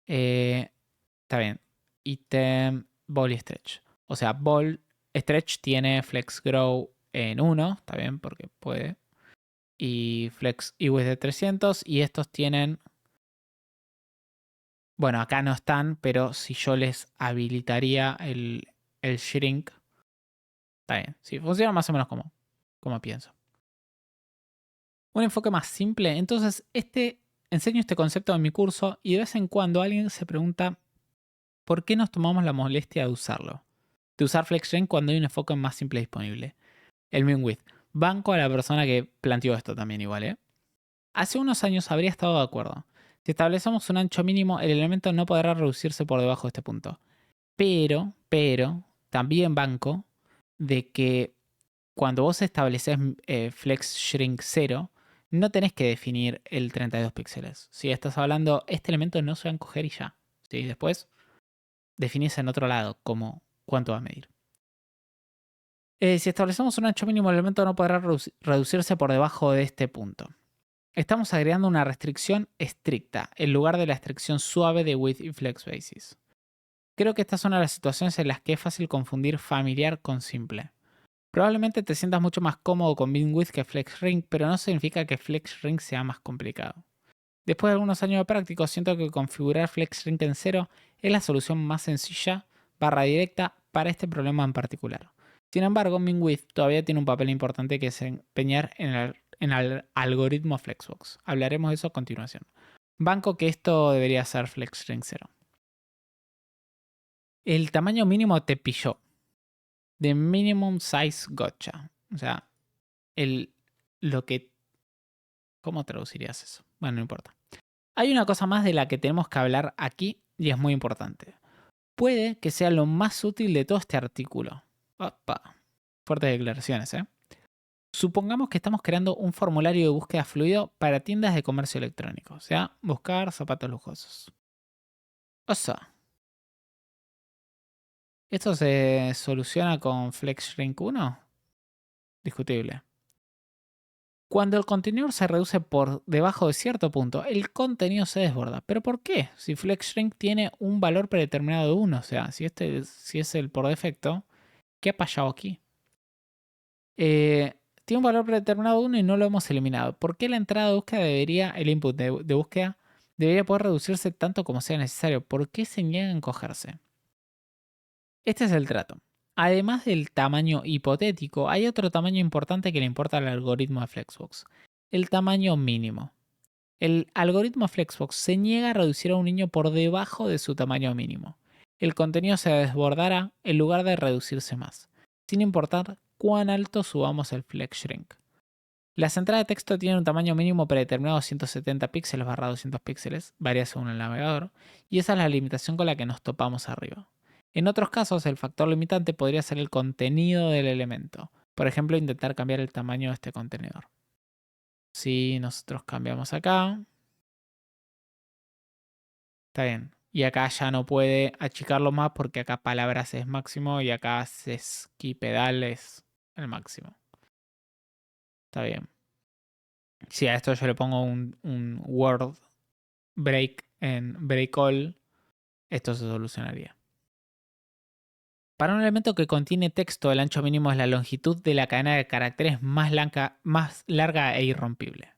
Está bien. Item, ball y stretch. O sea, ball, stretch tiene flex grow en 1, está bien, porque puede. Y flex width de 300. Y estos tienen... Bueno, acá no están, pero si yo les habilitaría el shrink... Está bien, sí, funciona más o menos como pienso. Un enfoque más simple. Entonces, enseño este concepto en mi curso y de vez en cuando alguien se pregunta ¿por qué nos tomamos la molestia de usarlo? De usar FlexShrink cuando hay un enfoque más simple disponible. El MinWidth. Banco a la persona que planteó esto también igual, ¿eh? Hace unos años habría estado de acuerdo. Si establecemos un ancho mínimo, el elemento no podrá reducirse por debajo de este punto. Pero, también banco de que cuando vos estableces Flex Shrink 0, no tenés que definir el 32 píxeles. Si estás hablando, este elemento no se va a encoger y ya. ¿Sí? Después definís en otro lado como cuánto va a medir. Si establecemos un ancho mínimo, el elemento no podrá reducirse por debajo de este punto. Estamos agregando una restricción estricta en lugar de la restricción suave de Width y Flex Basis. Creo que estas son las situaciones en las que es fácil confundir familiar con simple. Probablemente te sientas mucho más cómodo con BinWidth que FlexShrink, pero no significa que FlexShrink sea más complicado. Después de algunos años de práctica, siento que configurar FlexShrink en 0 es la solución más sencilla, directa, para este problema en particular. Sin embargo, BinWidth todavía tiene un papel importante que desempeñar en el algoritmo Flexbox. Hablaremos de eso a continuación. Banco que esto debería ser FlexShrink 0. El tamaño mínimo te pilló. The minimum size gotcha. O sea, lo que... ¿Cómo traducirías eso? Bueno, no importa. Hay una cosa más de la que tenemos que hablar aquí y es muy importante. Puede que sea lo más útil de todo este artículo. Opa. Fuertes declaraciones, ¿eh? Supongamos que estamos creando un formulario de búsqueda fluido para tiendas de comercio electrónico. O sea, buscar zapatos lujosos. O sea, ¿esto se soluciona con FlexShrink 1? Discutible. Cuando el contenedor se reduce por debajo de cierto punto, el contenido se desborda. ¿Pero por qué? Si FlexShrink tiene un valor predeterminado de 1, o sea, si es el por defecto, ¿qué ha pasado aquí? Tiene un valor predeterminado de 1 y no lo hemos eliminado. ¿Por qué la entrada de búsqueda el input de búsqueda debería poder reducirse tanto como sea necesario? ¿Por qué se niega a encogerse? Este es el trato. Además del tamaño hipotético, hay otro tamaño importante que le importa al algoritmo de Flexbox. El tamaño mínimo. El algoritmo Flexbox se niega a reducir a un niño por debajo de su tamaño mínimo. El contenido se desbordará en lugar de reducirse más, sin importar cuán alto subamos el FlexShrink. Las entradas de texto tienen un tamaño mínimo predeterminado de 170 píxeles barra 200 píxeles, varía según el navegador, y esa es la limitación con la que nos topamos arriba. En otros casos, el factor limitante podría ser el contenido del elemento. Por ejemplo, intentar cambiar el tamaño de este contenedor. Si nosotros cambiamos acá, está bien. Y acá ya no puede achicarlo más porque acá palabras es máximo y acá pedal es el máximo. Está bien. Si a esto yo le pongo un word break en break all, esto se solucionaría. Para un elemento que contiene texto, el ancho mínimo es la longitud de la cadena de caracteres más larga e irrompible.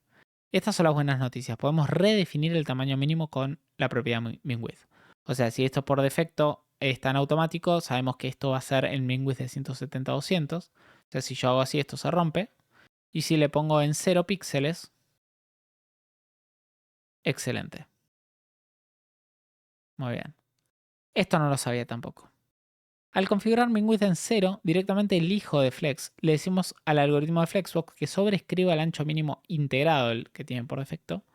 Estas son las buenas noticias. Podemos redefinir el tamaño mínimo con la propiedad MinWidth. O sea, si esto por defecto es tan automático, sabemos que esto va a ser el MinWidth de 170-200. O sea, si yo hago así, esto se rompe. Y si le pongo en 0 píxeles, excelente. Muy bien. Esto no lo sabía tampoco. Al configurar MinWidth en 0, directamente elijo de Flex. Le decimos al algoritmo de Flexbox que sobrescriba el ancho mínimo integrado, el que tiene por defecto.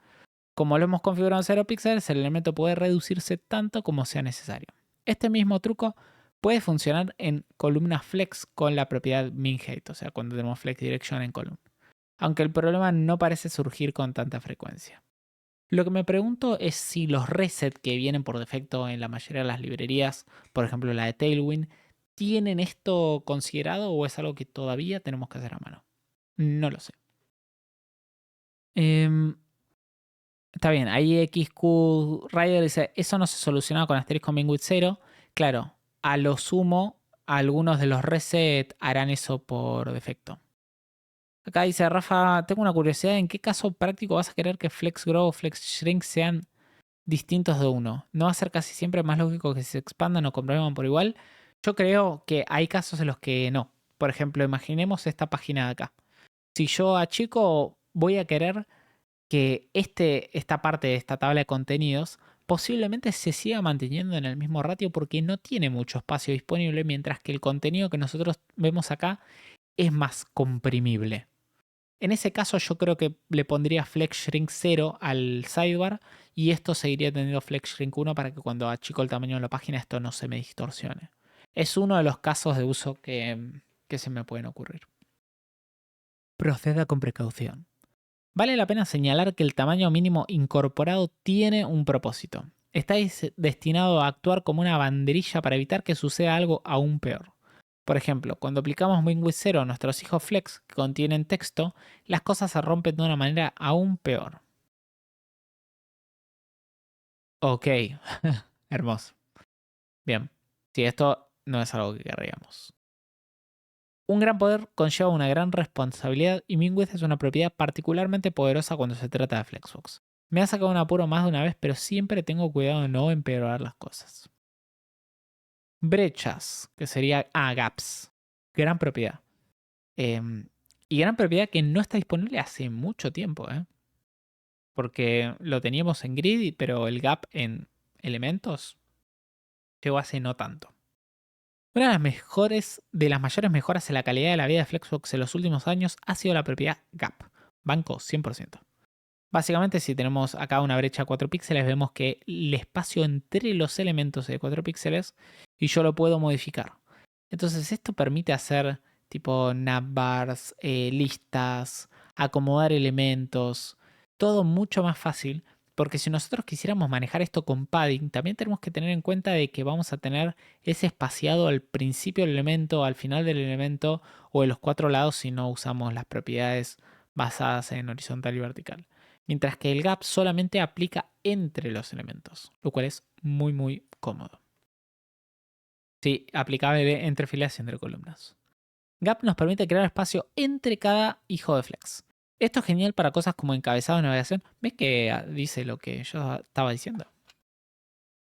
Como lo hemos configurado en 0 píxeles, el elemento puede reducirse tanto como sea necesario. Este mismo truco puede funcionar en columna flex con la propiedad minHeight, o sea, cuando tenemos flex direction en column. Aunque el problema no parece surgir con tanta frecuencia. Lo que me pregunto es si los resets que vienen por defecto en la mayoría de las librerías, por ejemplo la de Tailwind, ¿tienen esto considerado o es algo que todavía tenemos que hacer a mano? No lo sé. Está bien, ahí XQ Rider dice, eso no se soluciona con asterisco MinWidth 0. Claro, a lo sumo, algunos de los resets harán eso por defecto. Acá dice Rafa, tengo una curiosidad, ¿en qué caso práctico vas a querer que FlexGrow o FlexShrink sean distintos de uno? ¿No va a ser casi siempre más lógico que se expandan o compriman por igual? Yo creo que hay casos en los que no. Por ejemplo, imaginemos esta página de acá. Si yo achico, voy a querer que esta parte de esta tabla de contenidos posiblemente se siga manteniendo en el mismo ratio porque no tiene mucho espacio disponible, mientras que el contenido que nosotros vemos acá es más comprimible. En ese caso yo creo que le pondría Flex Shrink 0 al sidebar y esto seguiría teniendo Flex Shrink 1 para que cuando achico el tamaño de la página esto no se me distorsione. Es uno de los casos de uso que se me pueden ocurrir. Proceda con precaución. Vale la pena señalar que el tamaño mínimo incorporado tiene un propósito. Está destinado a actuar como una banderilla para evitar que suceda algo aún peor. Por ejemplo, cuando aplicamos Wingwidth 0 a nuestros hijos Flex que contienen texto, las cosas se rompen de una manera aún peor. Ok, hermoso. Bien, si esto no es algo que querríamos. Un gran poder conlleva una gran responsabilidad y Wingwidth es una propiedad particularmente poderosa cuando se trata de Flexbox. Me ha sacado un apuro más de una vez, pero siempre tengo cuidado de no empeorar las cosas. Brechas, que sería gaps. Gran propiedad. Y gran propiedad que no está disponible hace mucho tiempo, porque lo teníamos en grid, pero el gap en elementos llegó hace no tanto. Una de las mayores mejoras en la calidad de la vida de Flexbox en los últimos años ha sido la propiedad gap. Banco 100%. Básicamente, si tenemos acá una brecha de 4 píxeles, vemos que el espacio entre los elementos es de 4 píxeles y yo lo puedo modificar. Entonces, esto permite hacer tipo navbars, listas, acomodar elementos, todo mucho más fácil. Porque si nosotros quisiéramos manejar esto con padding, también tenemos que tener en cuenta de que vamos a tener ese espaciado al principio del elemento, al final del elemento o en los 4 lados si no usamos las propiedades basadas en horizontal y vertical. Mientras que el gap solamente aplica entre los elementos, lo cual es muy muy cómodo. Sí, aplicable entre filas y entre columnas. Gap nos permite crear espacio entre cada hijo de Flex. Esto es genial para cosas como encabezado de navegación. ¿Ves que dice lo que yo estaba diciendo?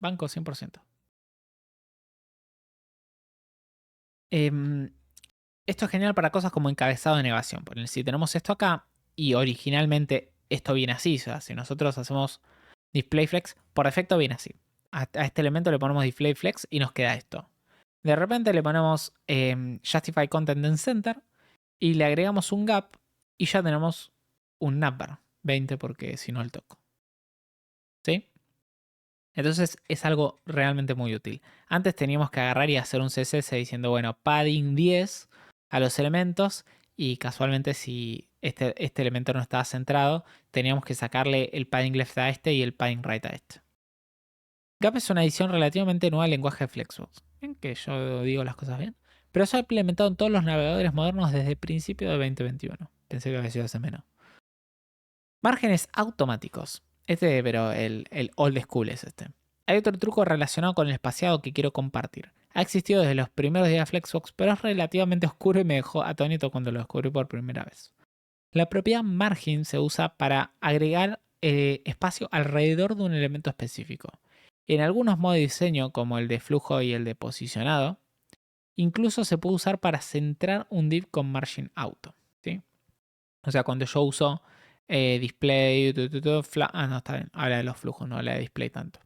Banco 100%. Esto es genial para cosas como encabezado de navegación. Porque si tenemos esto acá y originalmente esto viene así, o sea, si nosotros hacemos DisplayFlex, por defecto viene así. A este elemento le ponemos DisplayFlex y nos queda esto. De repente le ponemos Justify Content in Center y le agregamos un gap y ya tenemos un navbar 20 porque si no el toco. ¿Sí? Entonces es algo realmente muy útil. Antes teníamos que agarrar y hacer un CSS diciendo, bueno, padding 10 a los elementos y casualmente si este elemento no estaba centrado, teníamos que sacarle el padding left a este y el padding right a este. Gap es una edición relativamente nueva al lenguaje de Flexbox. Ven que yo digo las cosas bien. Pero se ha implementado en todos los navegadores modernos desde el principio de 2021. Pensé que había sido hace menos. Márgenes automáticos. Pero el old school es este. Hay otro truco relacionado con el espaciado que quiero compartir. Ha existido desde los primeros días de Flexbox, pero es relativamente oscuro y me dejó atónito cuando lo descubrí por primera vez. La propiedad margin se usa para agregar espacio alrededor de un elemento específico. En algunos modos de diseño, como el de flujo y el de posicionado, incluso se puede usar para centrar un div con margin auto. ¿Sí? O sea, cuando yo uso display, no, está bien, habla de los flujos, no habla de display tanto.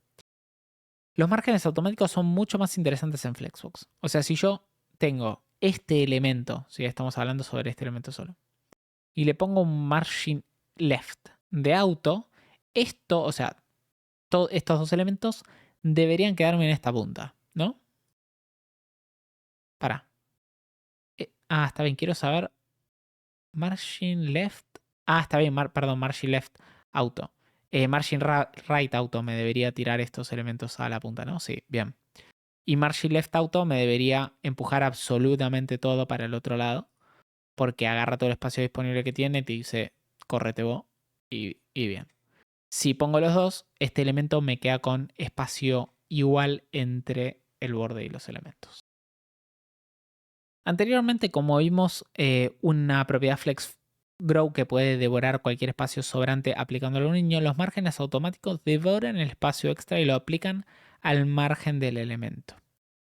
Los márgenes automáticos son mucho más interesantes en Flexbox. O sea, si yo tengo este elemento, si estamos hablando sobre este elemento solo, y le pongo un margin left de auto, esto, o sea, estos dos elementos deberían quedarme en esta punta, ¿no? Para. Está bien, quiero saber. Margin left. Está bien, perdón, margin left auto. Margin right auto me debería tirar estos elementos a la punta, ¿no? Sí, bien. Y margin left auto me debería empujar absolutamente todo para el otro lado. Porque agarra todo el espacio disponible que tiene y te dice, córrete vos. Y bien. Si pongo los dos, este elemento me queda con espacio igual entre el borde y los elementos. Anteriormente, como vimos, una propiedad flex grow que puede devorar cualquier espacio sobrante aplicándolo a un niño, los márgenes automáticos devoran el espacio extra y lo aplican al margen del elemento.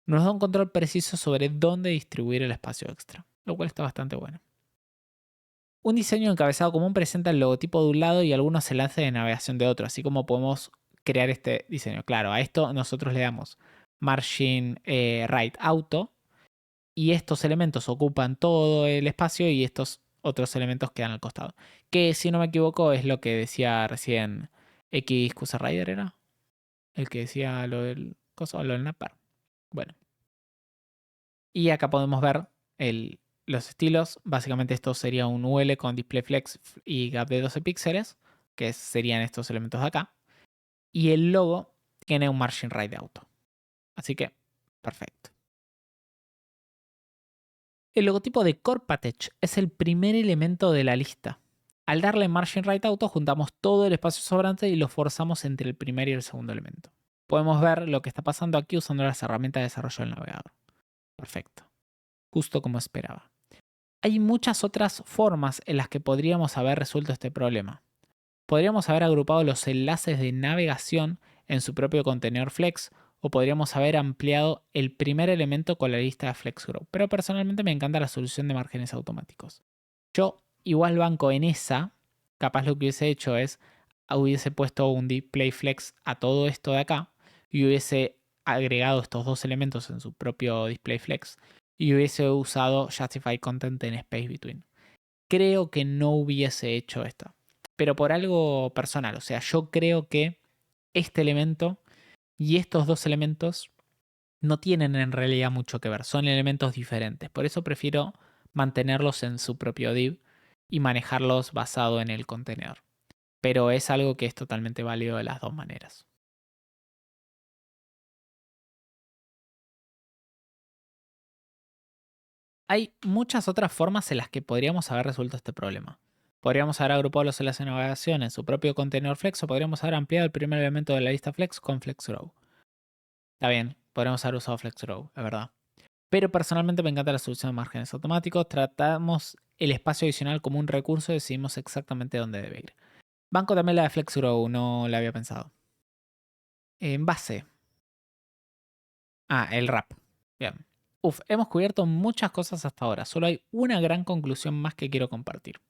Nos da un control preciso sobre dónde distribuir el espacio extra, lo cual está bastante bueno. Un diseño encabezado común presenta el logotipo de un lado y algunos enlaces de navegación de otro, así como podemos crear este diseño. Claro, a esto nosotros le damos margin right auto y estos elementos ocupan todo el espacio y estos otros elementos quedan al costado. Que si no me equivoco es lo que decía recién XQC ¿era? El que decía lo del coso, lo del napper. Bueno. Y acá podemos ver los estilos. Básicamente esto sería un UL con display flex y gap de 12 píxeles, que serían estos elementos de acá. Y el logo tiene un margin right de auto. Así que, perfecto. El logotipo de Corpatech es el primer elemento de la lista. Al darle margin right auto, juntamos todo el espacio sobrante y lo forzamos entre el primer y el segundo elemento. Podemos ver lo que está pasando aquí usando las herramientas de desarrollo del navegador. Perfecto. Justo como esperaba. Hay muchas otras formas en las que podríamos haber resuelto este problema. Podríamos haber agrupado los enlaces de navegación en su propio contenedor Flex o podríamos haber ampliado el primer elemento con la lista de FlexGrow. Pero personalmente me encanta la solución de márgenes automáticos. Yo igual banco en esa, capaz lo que hubiese hecho es, hubiese puesto un display flex a todo esto de acá y hubiese agregado estos dos elementos en su propio display flex y hubiese usado Justify Content en Space Between. Creo que no hubiese hecho esto, pero por algo personal. O sea, yo creo que este elemento y estos dos elementos no tienen en realidad mucho que ver. Son elementos diferentes. Por eso prefiero mantenerlos en su propio div y manejarlos basado en el contenedor. Pero es algo que es totalmente válido de las dos maneras. Hay muchas otras formas en las que podríamos haber resuelto este problema. Podríamos haber agrupado los enlaces de navegación en su propio contenedor Flex o podríamos haber ampliado el primer elemento de la lista Flex con FlexRow. Está bien, podríamos haber usado FlexRow, es verdad. Pero personalmente me encanta la solución de márgenes automáticos. Tratamos el espacio adicional como un recurso y decidimos exactamente dónde debe ir. Banco también la de FlexRow, no la había pensado. En base. Ah, el wrap. Bien. Uf, hemos cubierto muchas cosas hasta ahora. Solo hay una gran conclusión más que quiero compartir.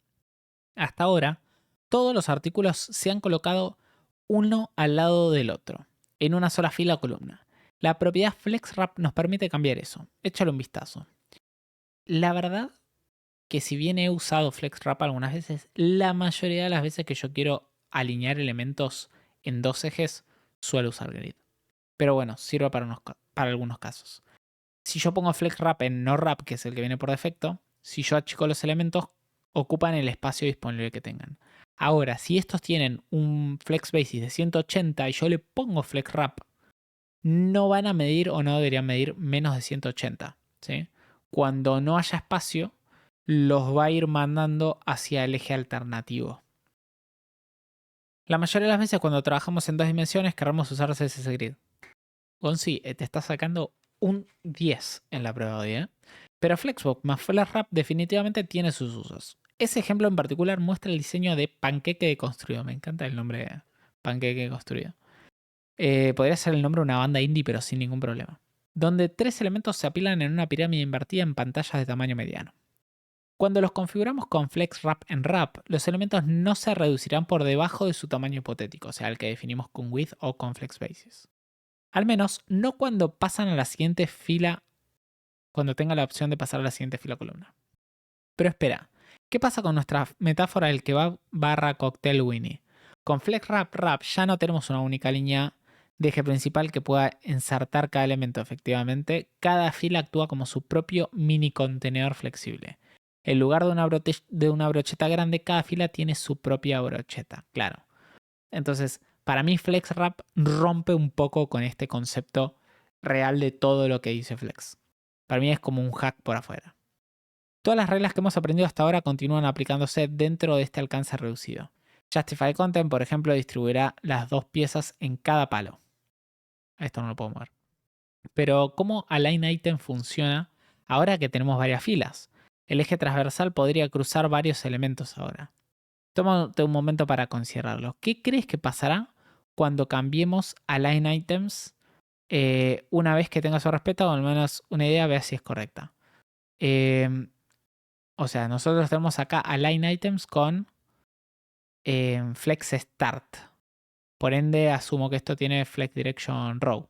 Hasta ahora, todos los artículos se han colocado uno al lado del otro, en una sola fila o columna. La propiedad FlexWrap nos permite cambiar eso. Échale un vistazo. La verdad que si bien he usado FlexWrap algunas veces, la mayoría de las veces que yo quiero alinear elementos en dos ejes, suelo usar Grid. Pero bueno, sirve para algunos casos. Si yo pongo FlexWrap en NoWrap, que es el que viene por defecto, si yo achico los elementos, ocupan el espacio disponible que tengan. Ahora, si estos tienen un flex basis de 180 y yo le pongo FlexWrap, no van a medir o no deberían medir menos de 180. ¿Sí? Cuando no haya espacio, los va a ir mandando hacia el eje alternativo. La mayoría de las veces cuando trabajamos en dos dimensiones queremos usar CSS Grid. Gonzi, te está sacando un 10 en la prueba de hoy, ¿eh? Pero Flexbox más FlexWrap definitivamente tiene sus usos. Ese ejemplo en particular muestra el diseño de panqueque deconstruido. Me encanta el nombre panqueque deconstruido. Podría ser el nombre de una banda indie, pero sin ningún problema. Donde tres elementos se apilan en una pirámide invertida en pantallas de tamaño mediano. Cuando los configuramos con FlexWrap en Wrap, los elementos no se reducirán por debajo de su tamaño hipotético, o sea, el que definimos con Width o con FlexBasis. Al menos no cuando pasan a la siguiente fila, cuando tenga la opción de pasar a la siguiente fila o columna. Pero espera, ¿qué pasa con nuestra metáfora del kebab barra cocktail Winnie? Con FlexWrap Wrap ya no tenemos una única línea de eje principal que pueda ensartar cada elemento efectivamente. Cada fila actúa como su propio mini contenedor flexible. En lugar de una brocheta grande, cada fila tiene su propia brocheta, claro. Entonces, para mí FlexWrap rompe un poco con este concepto real de todo lo que dice Flex. Para mí es como un hack por afuera. Todas las reglas que hemos aprendido hasta ahora continúan aplicándose dentro de este alcance reducido. Justify Content, por ejemplo, distribuirá las dos piezas en cada palo. Esto no lo puedo mover. Pero ¿cómo Align Item funciona ahora que tenemos varias filas? El eje transversal podría cruzar varios elementos ahora. Tómate un momento para considerarlo. ¿Qué crees que pasará cuando cambiemos Align Items una vez que tenga su respeto o al menos una idea, vea si es correcta? O sea, nosotros tenemos acá Align Items con Flex Start. Por ende, asumo que esto tiene flex direction row.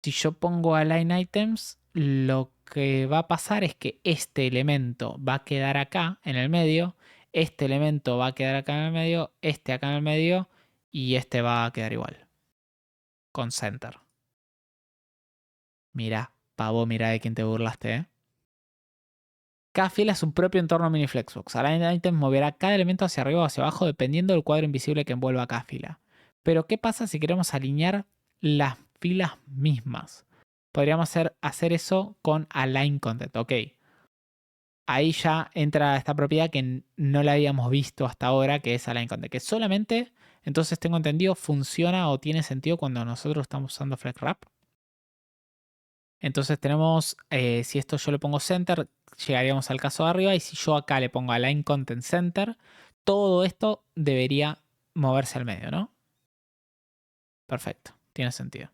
Si yo pongo align items, lo que va a pasar es que este elemento va a quedar acá en el medio, este elemento va a quedar acá en el medio, este acá en el medio y este va a quedar igual. Con center. Mira, pavo, mira de quién te burlaste, ¿eh? Cada fila es un propio entorno mini Flexbox. Align Items moverá cada elemento hacia arriba o hacia abajo dependiendo del cuadro invisible que envuelva cada fila. Pero ¿qué pasa si queremos alinear las filas mismas? Podríamos hacer eso con Align Content. Ok. Ahí ya entra esta propiedad que no la habíamos visto hasta ahora, que es Align Content. Que solamente, entonces tengo entendido, funciona o tiene sentido cuando nosotros estamos usando FlexWrap. Entonces tenemos, si esto yo le pongo center, llegaríamos al caso de arriba. Y si yo acá le pongo align content center, todo esto debería moverse al medio, ¿no? Perfecto, tiene sentido.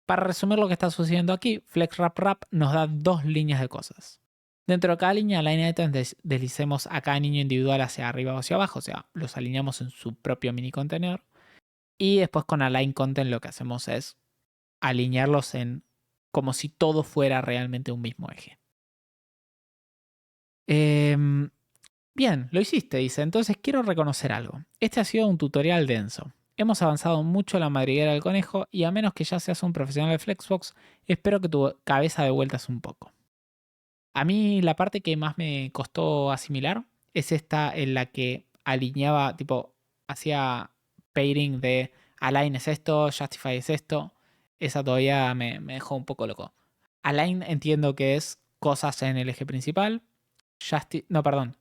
Para resumir lo que está sucediendo aquí, FlexWrap nos da dos líneas de cosas. Dentro de cada línea, align items deslicemos a cada niño individual hacia arriba o hacia abajo, o sea, los alineamos en su propio mini contenedor. Y después con align content lo que hacemos es alinearlos en como si todo fuera realmente un mismo eje. Bien, lo hiciste, dice. Entonces quiero reconocer algo. Este ha sido un tutorial denso. Hemos avanzado mucho en la madriguera del conejo y a menos que ya seas un profesional de Flexbox, espero que tu cabeza de vueltas un poco. A mí la parte que más me costó asimilar es esta en la que alineaba, tipo, hacía pairing de align es esto, justify es esto. Esa todavía me dejó un poco loco. Align entiendo que es cosas en el eje principal.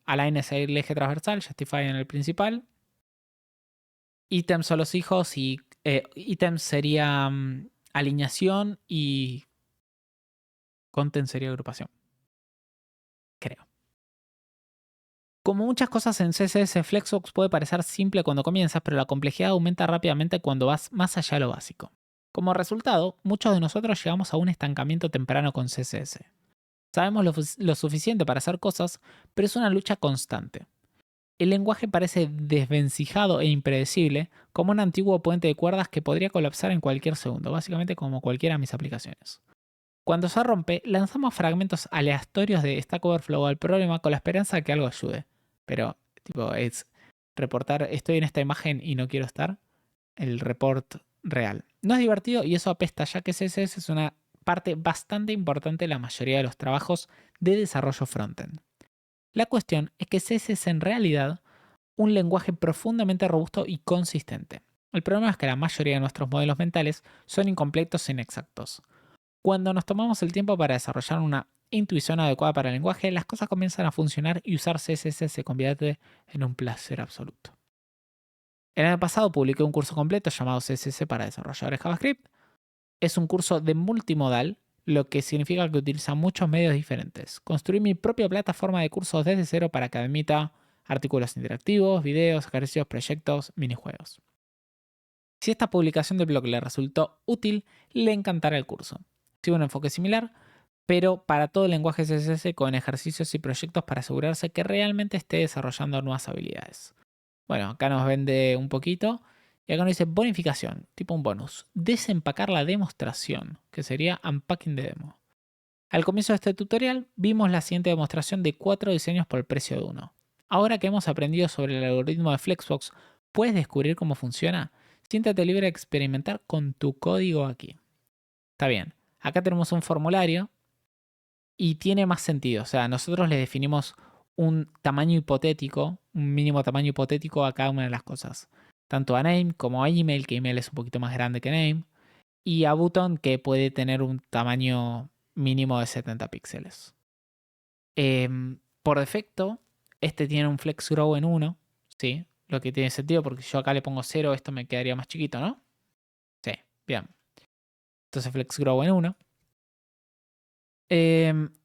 Align es el eje transversal, justify en el principal. Items son los hijos y items sería alineación y content sería agrupación. Creo. Como muchas cosas en CSS, Flexbox puede parecer simple cuando comienzas, pero la complejidad aumenta rápidamente cuando vas más allá de lo básico. Como resultado, muchos de nosotros llegamos a un estancamiento temprano con CSS. Sabemos lo suficiente para hacer cosas, pero es una lucha constante. El lenguaje parece desvencijado e impredecible, como un antiguo puente de cuerdas que podría colapsar en cualquier segundo, básicamente como cualquiera de mis aplicaciones. Cuando se rompe, lanzamos fragmentos aleatorios de Stack Overflow al problema con la esperanza de que algo ayude. Pero, tipo, es reportar, estoy en esta imagen y no quiero estar, el report real. No es divertido y eso apesta, ya que CSS es una parte bastante importante de la mayoría de los trabajos de desarrollo frontend. La cuestión es que CSS es en realidad un lenguaje profundamente robusto y consistente. El problema es que la mayoría de nuestros modelos mentales son incompletos e inexactos. Cuando nos tomamos el tiempo para desarrollar una intuición adecuada para el lenguaje, las cosas comienzan a funcionar y usar CSS se convierte en un placer absoluto. El año pasado publiqué un curso completo llamado CSS para desarrolladores JavaScript. Es un curso de multimodal, lo que significa que utiliza muchos medios diferentes. Construí mi propia plataforma de cursos desde cero para que admita artículos interactivos, videos, ejercicios, proyectos, minijuegos. Si esta publicación del blog le resultó útil, le encantará el curso. Sigue un enfoque similar, pero para todo el lenguaje CSS con ejercicios y proyectos para asegurarse que realmente esté desarrollando nuevas habilidades. Bueno, acá nos vende un poquito. Y acá nos dice bonificación, tipo un bonus. Desempacar la demostración, que sería unpacking the demo. Al comienzo de este tutorial vimos la siguiente demostración de 4 diseños por el precio de uno. Ahora que hemos aprendido sobre el algoritmo de Flexbox, ¿puedes descubrir cómo funciona? Siéntate libre de experimentar con tu código aquí. Está bien, acá tenemos un formulario y tiene más sentido. O sea, nosotros le definimos un tamaño hipotético, un mínimo tamaño hipotético a cada una de las cosas. Tanto a name como a email, que email es un poquito más grande que name, y a button, que puede tener un tamaño mínimo de 70 píxeles. Por defecto, este tiene un flex grow en 1, ¿sí? Lo que tiene sentido porque si yo acá le pongo 0, esto me quedaría más chiquito, ¿no? Sí, bien. Entonces flex grow en 1.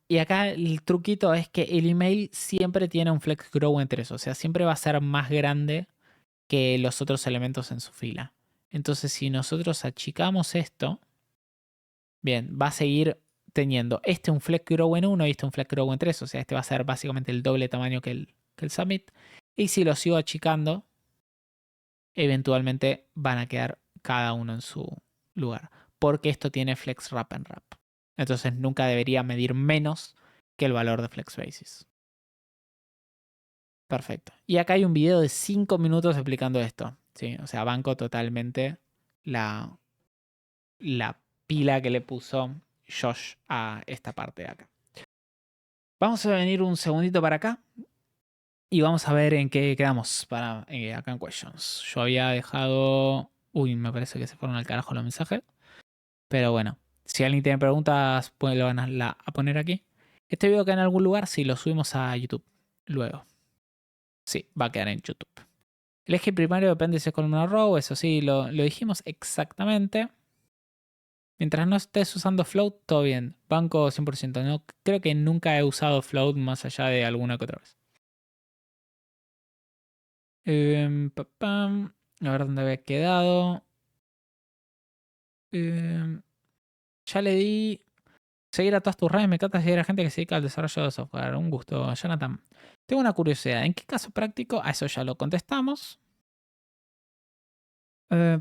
Y acá el truquito es que el email siempre tiene un flex grow en 3, o sea, siempre va a ser más grande que los otros elementos en su fila. Entonces, si nosotros achicamos esto, bien, va a seguir teniendo este un flex grow en 1 y este un flex grow en 3, o sea, este va a ser básicamente el doble tamaño que el submit. Y si lo sigo achicando, eventualmente van a quedar cada uno en su lugar. Porque esto tiene flex wrap and wrap. Entonces nunca debería medir menos que el valor de flex basis. Perfecto. Y acá hay un video de 5 minutos explicando esto. ¿Sí? O sea, banco totalmente la pila que le puso Josh a esta parte de acá. Vamos a venir un segundito para acá y vamos a ver en qué quedamos para acá en questions. Yo había dejado... Uy, me parece que se fueron al carajo los mensajes. Pero bueno, si alguien tiene preguntas, pues lo van a poner aquí. Este video queda en algún lugar si lo subimos a YouTube luego. Sí, va a quedar en YouTube. El eje primario depende si es columna o row, eso sí, lo dijimos exactamente. Mientras no estés usando float, todo bien. Banco 100%. No, creo que nunca he usado float más allá de alguna que otra vez. A ver dónde había quedado. Ya le di seguir a todas tus redes. Me encanta seguir a gente que se dedica al desarrollo de software. Un gusto, Jonathan. Tengo una curiosidad. ¿En qué caso práctico? A eso ya lo contestamos.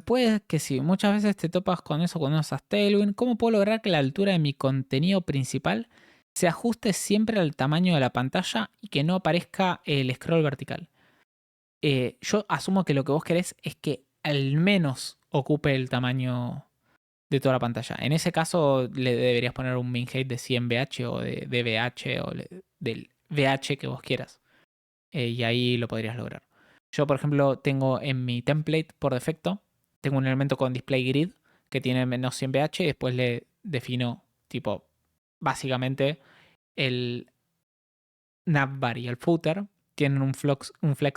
Puede que sí. Muchas veces te topas con eso cuando usas Tailwind. ¿Cómo puedo lograr que la altura de mi contenido principal se ajuste siempre al tamaño de la pantalla y que no aparezca el scroll vertical? Yo asumo que lo que vos querés es que al menos ocupe el tamaño de toda la pantalla. En ese caso le deberías poner un min height de 100 VH o de VH o del VH que vos quieras. Y ahí lo podrías lograr. Yo, por ejemplo, tengo en mi template por defecto, tengo un elemento con display grid que tiene menos 100 VH y después le defino tipo, básicamente el navbar y el footer tienen un flex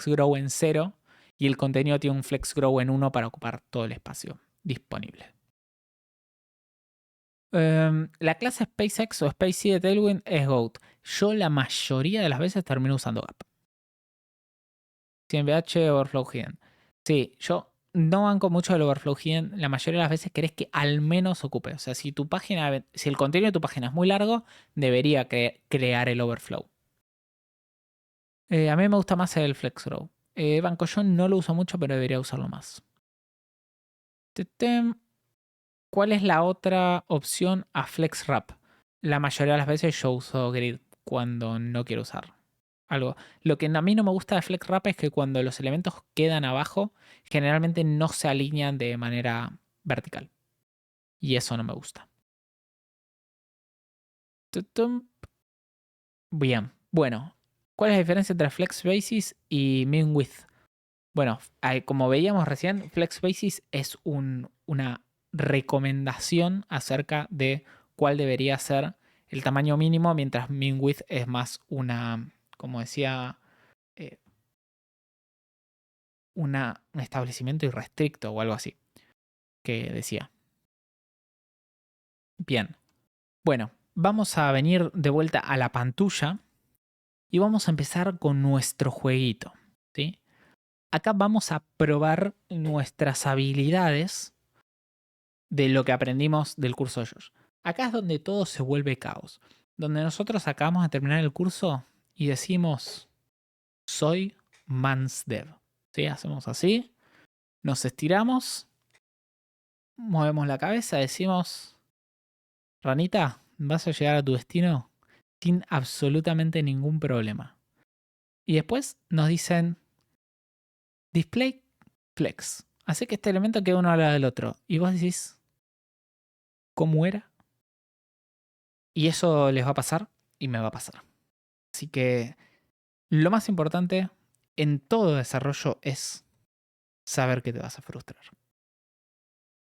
grow en 0 y el contenido tiene un flex grow en 1 para ocupar todo el espacio disponible. La clase SpaceX o SpaceX de Tailwind es GOAT. Yo la mayoría de las veces termino usando Gap. 100VH Overflow Hidden. Sí, yo no banco mucho el Overflow Hidden. La mayoría de las veces querés que al menos ocupe. O sea, si el contenido de tu página es muy largo, debería crear el overflow. A mí me gusta más el FlexRow. Banco yo no lo uso mucho, pero debería usarlo más. ¿Cuál es la otra opción a FlexWrap? La mayoría de las veces yo uso Grid cuando no quiero usar algo. Lo que a mí no me gusta de FlexWrap es que cuando los elementos quedan abajo, generalmente no se alinean de manera vertical. Y eso no me gusta. Bien, bueno. ¿Cuál es la diferencia entre Flex Basis y Min Width? Bueno, como veíamos recién, Flex Basis es una recomendación acerca de cuál debería ser el tamaño mínimo, mientras Min Width es más como decía, eh, un establecimiento irrestricto o algo así, que decía. Bien, bueno, vamos a venir de vuelta a la pantalla y vamos a empezar con nuestro jueguito, ¿sí? Acá vamos a probar nuestras habilidades de lo que aprendimos del curso de Josh. Acá es donde todo se vuelve caos. Donde nosotros acabamos de terminar el curso y decimos, soy Mansdev. ¿Sí? Hacemos así, nos estiramos, movemos la cabeza, decimos, ranita, vas a llegar a tu destino sin absolutamente ningún problema. Y después nos dicen, display flex. Hace que este elemento quede uno al lado del otro. Y vos decís, ¿cómo era? Y eso les va a pasar y me va a pasar. Así que lo más importante en todo desarrollo es saber que te vas a frustrar.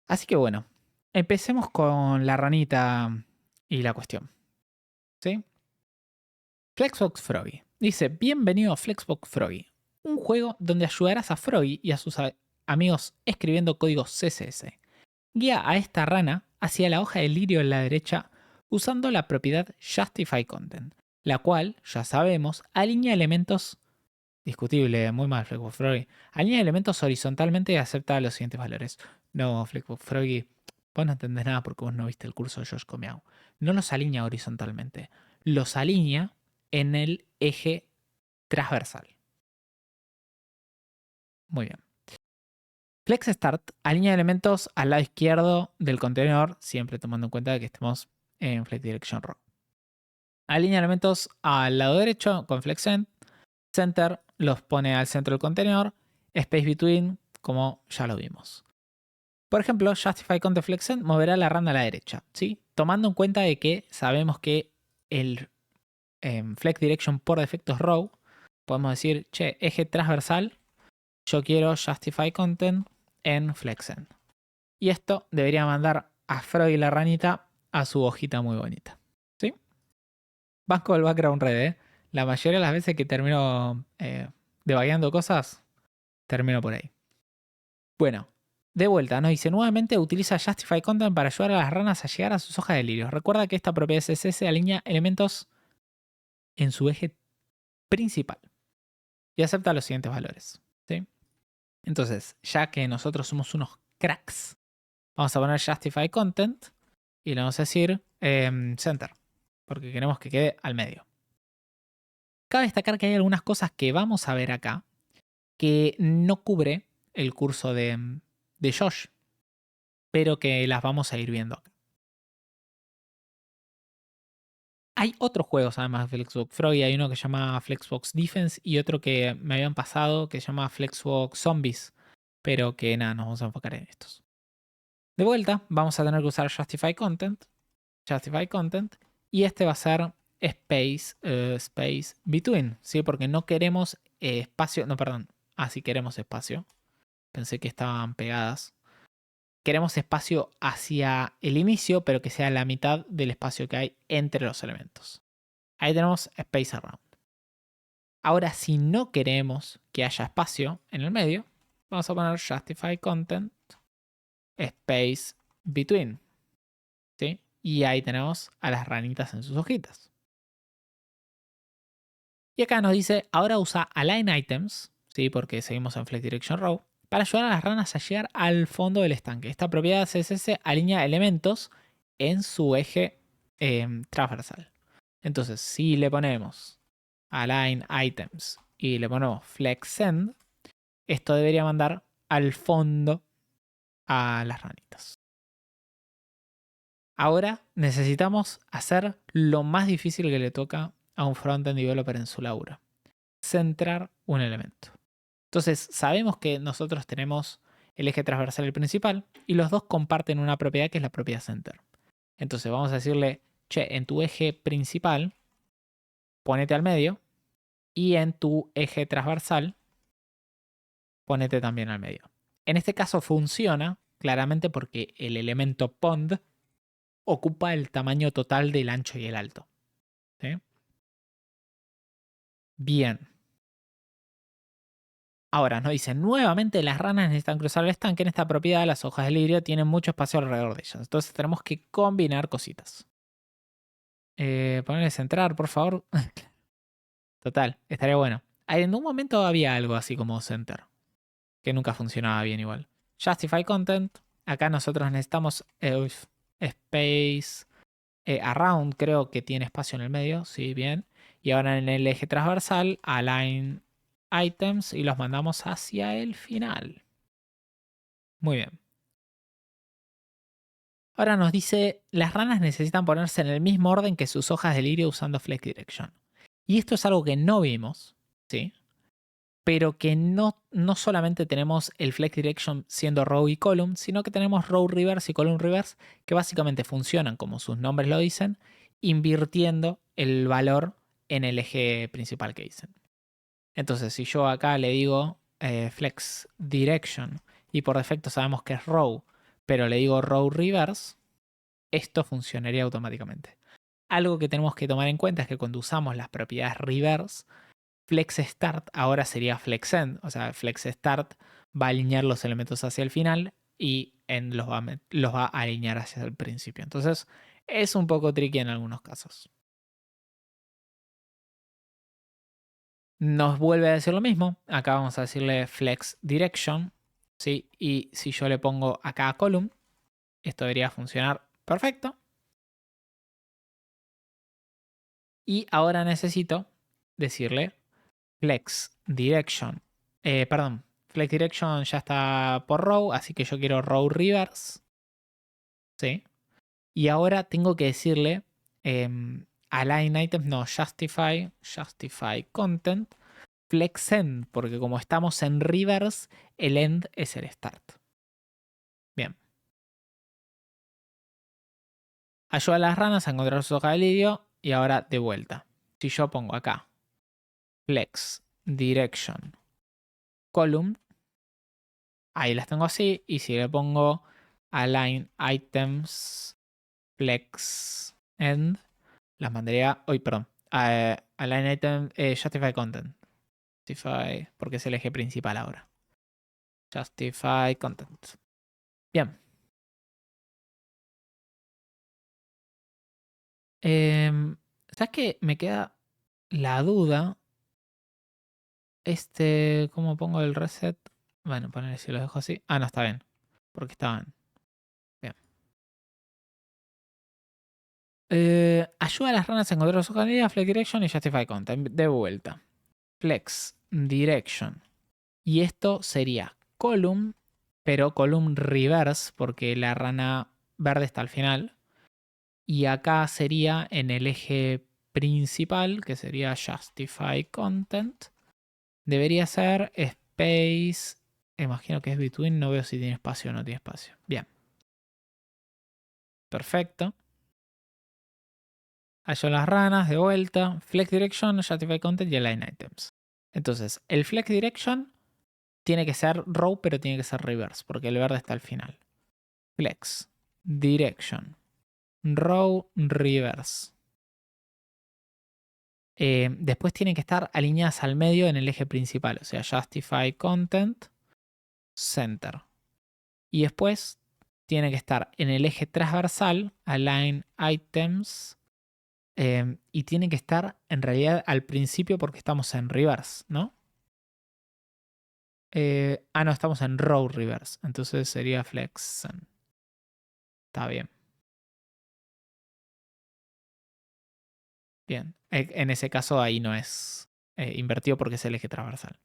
Así que bueno, empecemos con la ranita y la cuestión. ¿Sí? Flexbox Froggy. Dice, bienvenido a Flexbox Froggy, un juego donde ayudarás a Froggy y a sus amigos escribiendo código CSS. Guía a esta rana hacia la hoja de lirio en la derecha usando la propiedad Justify Content, la cual, ya sabemos, alinea elementos. Discutible, muy mal, Flexbox Froggy. Alinea elementos horizontalmente y acepta los siguientes valores. No, Flexbox Froggy, vos no entendés nada porque vos no viste el curso de Josh Comeau. No los alinea horizontalmente, los alinea en el eje transversal. Muy bien. Flex Start alinea elementos al lado izquierdo del contenedor, siempre tomando en cuenta que estemos en Flex Direction Row. Alinea elementos al lado derecho con Flex Center, los pone al centro del contenedor. Space Between, como ya lo vimos. Por ejemplo, Justify Content Flex End moverá la randa a la derecha, ¿sí? Tomando en cuenta de que sabemos que el Flex Direction por defecto es Row, podemos decir, che, eje transversal, yo quiero Justify Content en Flex End. Y esto debería mandar a Freud y la ranita a su hojita muy bonita, ¿sí? Banco el background red, ¿eh? La mayoría de las veces que termino debugueando cosas, termino por ahí. Bueno, de vuelta, nos dice nuevamente utiliza Justify Content para ayudar a las ranas a llegar a sus hojas de lirios. Recuerda que esta propiedad CSS alinea elementos en su eje principal y acepta los siguientes valores, ¿sí? Entonces, ya que nosotros somos unos cracks, vamos a poner Justify Content y le vamos a decir Center, porque queremos que quede al medio. Cabe destacar que hay algunas cosas que vamos a ver acá que no cubre el curso de Josh, pero que las vamos a ir viendo acá. Hay otros juegos además de Flexbox Frog. Hay uno que se llama Flexbox Defense y otro que me habían pasado que se llama Flexbox Zombies. Pero que nada, nos vamos a enfocar en estos. De vuelta, vamos a tener que usar Justify Content. Justify Content. Y este va a ser Space Between. ¿Sí? Porque no queremos espacio. No, perdón. Sí queremos espacio. Pensé que estaban pegadas. Queremos espacio hacia el inicio, pero que sea la mitad del espacio que hay entre los elementos. Ahí tenemos Space Around. Ahora, si no queremos que haya espacio en el medio, vamos a poner Justify Content Space Between. ¿Sí? Y ahí tenemos a las ranitas en sus hojitas. Y acá nos dice, ahora usa Align Items, ¿sí? Porque seguimos en Flex Direction Row, para ayudar a las ranas a llegar al fondo del estanque. Esta propiedad CSS alinea elementos en su eje transversal. Entonces, si le ponemos Align Items y le ponemos Flex Send, esto debería mandar al fondo a las ranitas. Ahora necesitamos hacer lo más difícil que le toca a un frontend developer en su laburo: centrar un elemento. Entonces, sabemos que nosotros tenemos el eje transversal y el principal, y los dos comparten una propiedad que es la propiedad center. Entonces, vamos a decirle, che, en tu eje principal, ponete al medio, y en tu eje transversal, ponete también al medio. En este caso funciona claramente porque el elemento pond ocupa el tamaño total del ancho y el alto. ¿Sí? Bien. Ahora nos dice, nuevamente las ranas necesitan cruzar el estanque. En esta propiedad las hojas de lirio tienen mucho espacio alrededor de ellas. Entonces tenemos que combinar cositas. Ponerle centrar, por favor. Total, estaría bueno. En un momento había algo así como center, que nunca funcionaba bien igual. Justify Content. Acá nosotros necesitamos space around, creo que tiene espacio en el medio. Sí, bien. Y ahora en el eje transversal, align items y los mandamos hacia el final. Muy bien. Ahora nos dice, las ranas necesitan ponerse en el mismo orden que sus hojas de lirio usando Flex Direction. Y esto es algo que no vimos, ¿sí? Pero que no solamente tenemos el Flex Direction siendo row y column, sino que tenemos row reverse y column reverse que básicamente funcionan como sus nombres lo dicen, invirtiendo el valor en el eje principal que dicen. Entonces, si yo acá le digo Flex Direction y por defecto sabemos que es row, pero le digo row reverse, esto funcionaría automáticamente. Algo que tenemos que tomar en cuenta es que cuando usamos las propiedades reverse, Flex Start ahora sería Flex End. O sea, Flex Start va a alinear los elementos hacia el final y End los va a alinear hacia el principio. Entonces, es un poco tricky en algunos casos. Nos vuelve a decir lo mismo. Acá vamos a decirle Flex Direction. ¿Sí? Y si yo le pongo acá column, esto debería funcionar perfecto. Y ahora necesito decirle Flex Direction. Flex Direction ya está por row, así que yo quiero row reverse. ¿Sí? Y ahora tengo que decirle align items, no, justify content, flex end, porque como estamos en reverse, el end es el start. Bien. Ayuda a las ranas a encontrar su hoja de lirio y ahora de vuelta. Si yo pongo acá flex direction column, ahí las tengo así, y si le pongo align items flex end, las mandaría, perdón, align item justify content. Justify, porque es el eje principal ahora. Justify content. Bien. ¿Sabes qué? Me queda la duda. ¿Cómo pongo el reset? Bueno, poner si lo dejo así. Ah, no, está bien. Porque estaban. Bien. Ayuda a las ranas a encontrar su candidato, flex direction y justify content. De vuelta. Flex direction. Y esto sería column, pero column reverse, porque la rana verde está al final. Y acá sería en el eje principal, que sería justify content. Debería ser space. Imagino que es between. No veo si tiene espacio o no tiene espacio. Bien. Perfecto. Hallo las ranas de vuelta. Flex direction, justify content y align items. Entonces, el flex direction tiene que ser row, pero tiene que ser reverse, porque el verde está al final. Flex direction row reverse. Después tienen que estar alineadas al medio en el eje principal, o sea, justify content center. Y después tiene que estar en el eje transversal, align items, y tiene que estar en realidad al principio porque estamos en reverse, ¿no? No, estamos en row reverse, entonces sería flex. Está bien. Bien. En ese caso ahí no es invertido porque es el eje transversal.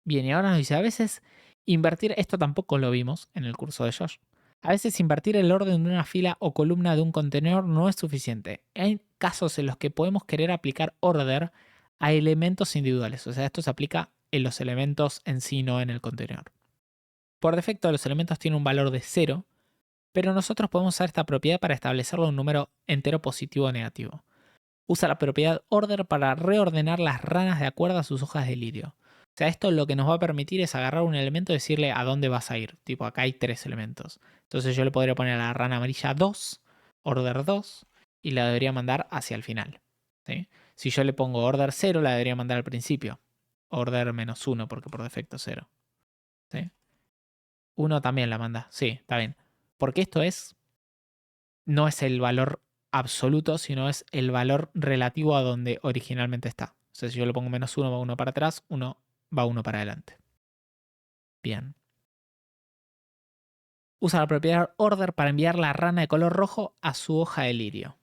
Bien, y ahora nos dice, a veces invertir, esto tampoco lo vimos en el curso de Josh, a veces invertir el orden de una fila o columna de un contenedor no es suficiente. Hay casos en los que podemos querer aplicar order a elementos individuales, o sea, esto se aplica en los elementos en sí, no en el contenedor. Por defecto, los elementos tienen un valor de 0, pero nosotros podemos usar esta propiedad para establecerlo un número entero positivo o negativo. Usa la propiedad order para reordenar las ranas de acuerdo a sus hojas de lirio. O sea, esto lo que nos va a permitir es agarrar un elemento y decirle a dónde vas a ir. Tipo, acá hay 3 elementos. Entonces yo le podría poner a la rana amarilla 2, order 2, y la debería mandar hacia el final. ¿Sí? Si yo le pongo order 0, la debería mandar al principio. Order -1, porque por defecto 0. ¿Sí? 1 también la manda. Sí, está bien. Porque esto no es el valor absoluto, sino es el valor relativo a donde originalmente está. O sea, si yo le pongo -1, va 1 para atrás, 1 va 1 para adelante. Bien. Usa la propiedad order para enviar la rana de color rojo a su hoja de lirio.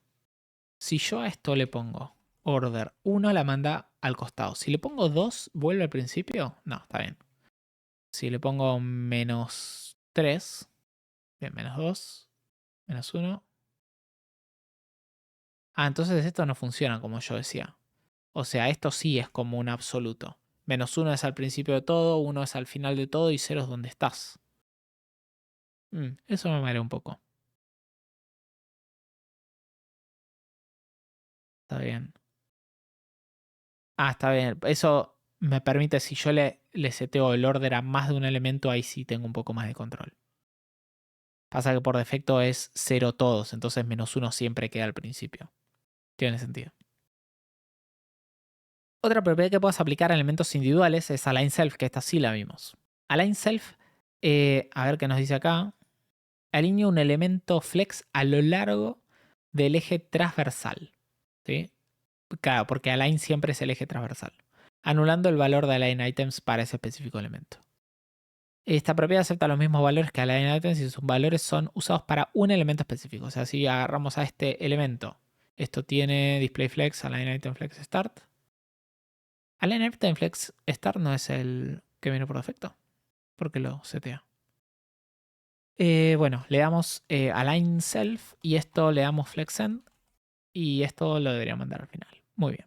Si yo a esto le pongo order 1, la manda al costado. Si le pongo 2, ¿vuelve al principio? No, está bien. Si le pongo -3, bien, -2, -1. Entonces esto no funciona como yo decía. O sea, esto sí es como un absoluto. -1 es al principio de todo, 1 es al final de todo y 0 es donde estás. Eso me marea un poco. Está bien. Está bien. Eso me permite, si yo le seteo el order a más de un elemento, ahí sí tengo un poco más de control. Pasa que por defecto es 0 todos, entonces -1 siempre queda al principio. Tiene sentido. Otra propiedad que puedas aplicar a elementos individuales es align self, que esta sí la vimos. Align self, a ver qué nos dice acá. Alinea un elemento flex a lo largo del eje transversal. ¿Sí? Claro, porque align siempre es el eje transversal. Anulando el valor de align items para ese específico elemento. Esta propiedad acepta los mismos valores que align items y sus valores son usados para un elemento específico. O sea, si agarramos a este elemento, esto tiene display flex, align item flex start. Align item flex start no es el que viene por defecto, porque lo setea. Bueno, le damos align self y esto le damos flex end y esto lo debería mandar al final. Muy bien.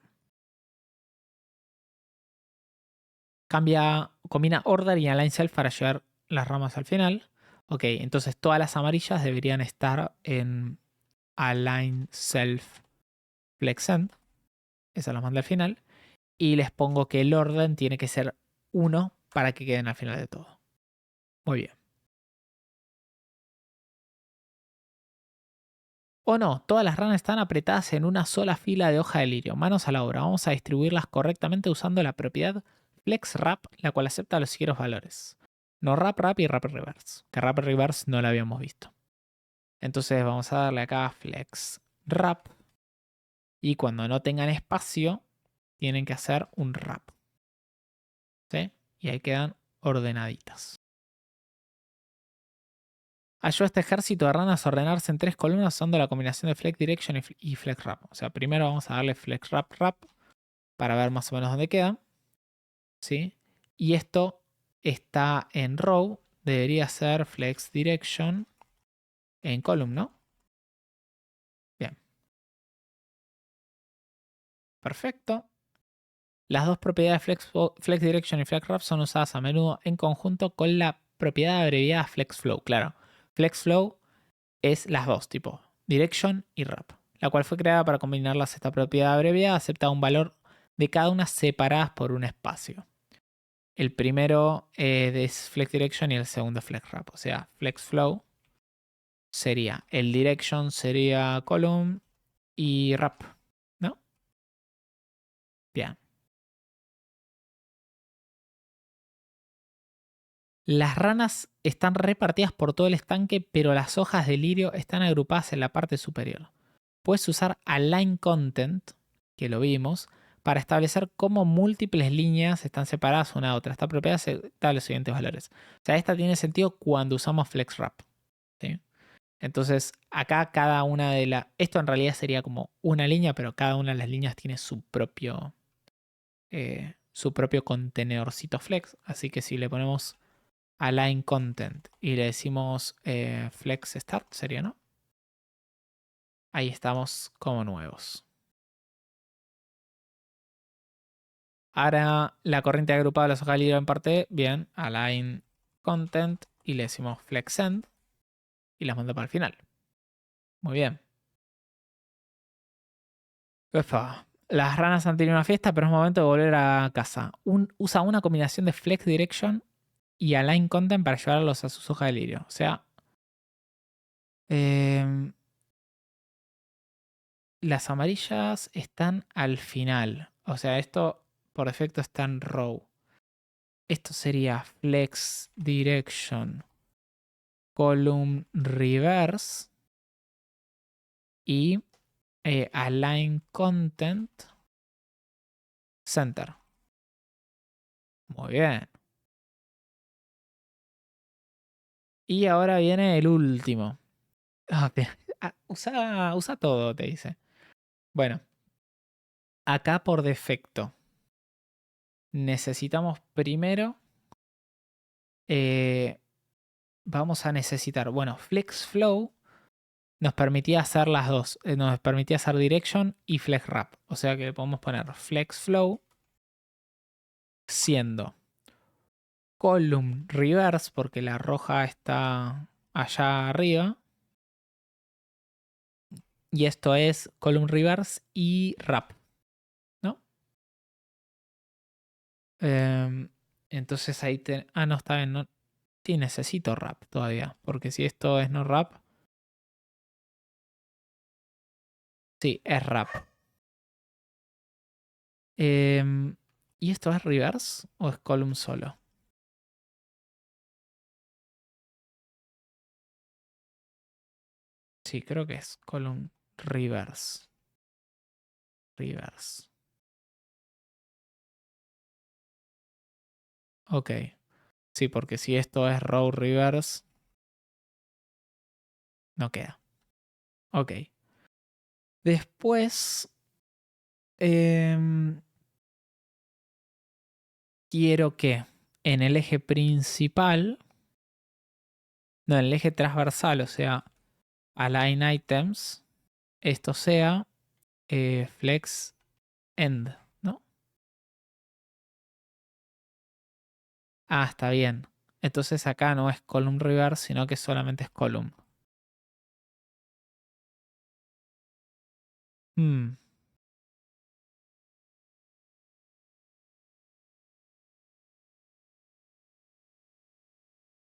Combina order y align self para llevar las ramas al final. Ok, entonces todas las amarillas deberían estar en align self flex end. Esa las manda al final. Y les pongo que el orden tiene que ser 1 para que queden al final de todo. Muy bien. O no, todas las ranas están apretadas en una sola fila de hoja de lirio. Manos a la obra. Vamos a distribuirlas correctamente usando la propiedad FlexWrap, la cual acepta los siguientes valores. No wrap, wrap y wrap reverse. Que wrap reverse no la habíamos visto. Entonces vamos a darle acá FlexWrap. Y cuando no tengan espacio, tienen que hacer un wrap. ¿Sí? Y ahí quedan ordenaditas. Ayuda a este ejército de ranas a ordenarse en 3 columnas usando la combinación de Flex Direction y Flex Wrap. O sea, primero vamos a darle Flex Wrap Wrap para ver más o menos dónde queda. ¿Sí? Y esto está en row. Debería ser Flex Direction en column, ¿no? Bien. Perfecto. Las dos propiedades Flex Direction y Flex Wrap son usadas a menudo en conjunto con la propiedad abreviada Flex Flow. Claro, Flex Flow es las dos, tipo Direction y Wrap, la cual fue creada para combinarlas. Esta propiedad abreviada acepta un valor de cada una separadas por un espacio. El primero es Flex Direction y el segundo Flex Wrap. O sea, Flex Flow sería, el Direction sería Column y Wrap, ¿no? Bien. Las ranas están repartidas por todo el estanque, pero las hojas de lirio están agrupadas en la parte superior. Puedes usar Align Content, que lo vimos, para establecer cómo múltiples líneas están separadas una a otra. Esta propiedad se da los siguientes valores. O sea, esta tiene sentido cuando usamos FlexWrap. ¿Sí? Entonces, acá cada una de las... Esto en realidad sería como una línea, pero cada una de las líneas tiene su propio contenercito flex. Así que si le ponemos align content y le decimos flex start, sería, ¿no? Ahí estamos como nuevos. Ahora la corriente agrupada de las hojas de libro en parte, bien, align content y le decimos flex end y las manda para el final. Muy bien. Ufa. Las ranas han tenido una fiesta, pero es momento de volver a casa. Usa una combinación de flex direction y align content para llevarlos a sus hojas de lirio. O sea, em, las amarillas están al final. O sea, esto por defecto está en row. Esto sería flex direction column reverse y align content center. Muy bien. Y ahora viene el último. Usa todo, te dice. Bueno, acá por defecto necesitamos primero, eh, vamos a necesitar, bueno, Flex Flow nos permitía hacer las dos, nos permitía hacer Direction y Flex Wrap. O sea que podemos poner Flex Flow siendo column reverse, porque la roja está allá arriba. Y esto es column reverse y wrap, ¿no? Entonces ahí no, está bien, no. Sí, necesito wrap todavía, porque si esto es no wrap, sí, es wrap. ¿Y esto es reverse o es column solo? Sí, creo que es column reverse. Reverse. Ok. Sí, porque si esto es row reverse, no queda. Ok. Después, em, quiero que en el eje principal, no, en el eje transversal, o sea, align items, esto sea flex end, ¿no? Ah, está bien. Entonces acá no es column reverse, sino que solamente es column. Hmm,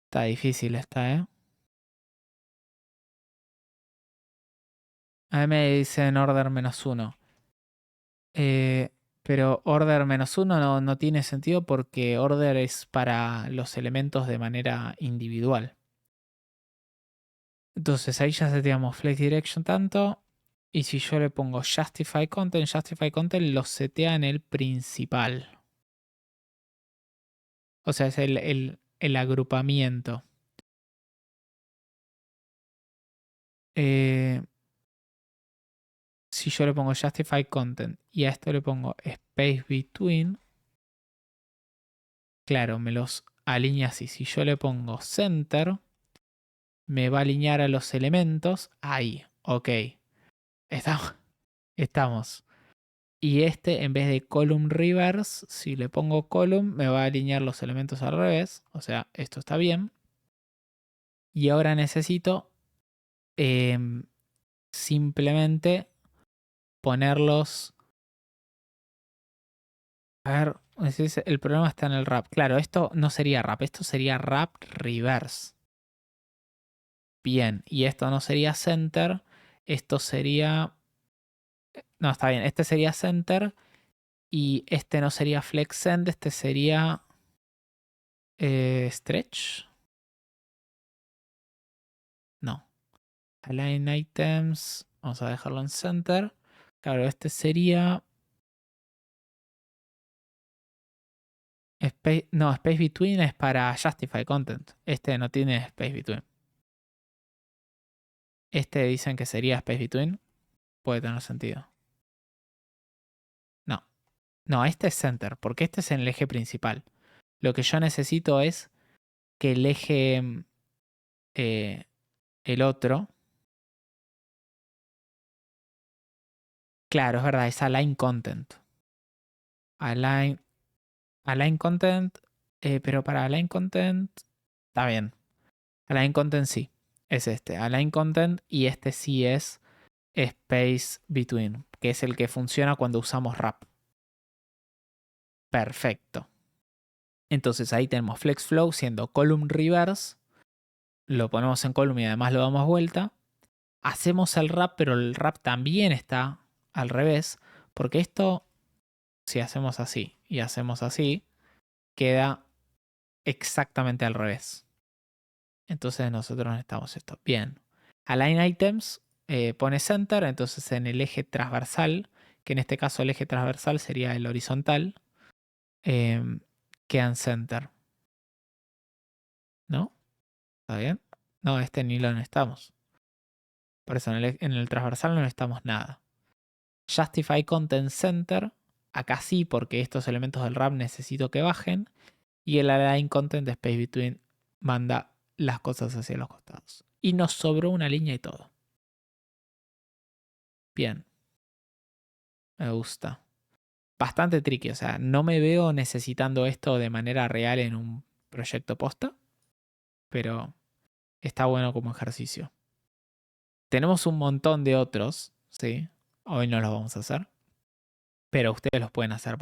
está difícil esta, ¿eh? A mí me dicen order -1. Eh, pero order -1 no tiene sentido porque order es para los elementos de manera individual. Entonces ahí ya seteamos flex direction tanto. Y si yo le pongo justify content lo setea en el principal. O sea, es el agrupamiento. Eh, si yo le pongo justify content y a esto le pongo space between, claro, me los alinea así. Si yo le pongo center, me va a alinear a los elementos ahí. Ok, estamos. Estamos. Y este, en vez de column reverse, si le pongo column, me va a alinear los elementos al revés. O sea, esto está bien. Y ahora necesito simplemente ponerlos. A ver, el problema está en el wrap. Claro, esto no sería wrap, esto sería wrap reverse. Bien, y esto no sería center, esto sería... No, está bien, este sería center y este no sería flex end, este sería stretch. No. Align items, vamos a dejarlo en center. Claro, este sería... no, space between es para justify content. Este no tiene space between. Este dicen que sería space between. Puede tener sentido. No. No, este es center, porque este es en el eje principal. Lo que yo necesito es que el eje, eh, el otro, claro, es verdad, es align content. Align, align content, pero para align content, está bien. Align content sí, es este. Align content y este sí es space between, que es el que funciona cuando usamos wrap. Perfecto. Entonces ahí tenemos flex flow siendo column reverse. Lo ponemos en column y además lo damos vuelta. Hacemos el wrap, pero el wrap también está al revés, porque esto, si hacemos así y hacemos así, queda exactamente al revés. Entonces nosotros necesitamos esto. Bien. Align items pone center, entonces en el eje transversal, que en este caso el eje transversal sería el horizontal, quedan center. ¿No? ¿Está bien? No, este ni lo necesitamos. Por eso en el transversal no necesitamos nada. Justify content center. Acá sí, porque estos elementos del wrap necesito que bajen. Y el align content de space between manda las cosas hacia los costados. Y nos sobró una línea y todo. Bien. Me gusta. Bastante tricky, o sea, no me veo necesitando esto de manera real en un proyecto posta, pero está bueno como ejercicio. Tenemos un montón de otros, ¿sí? Hoy no los vamos a hacer, pero ustedes los pueden hacer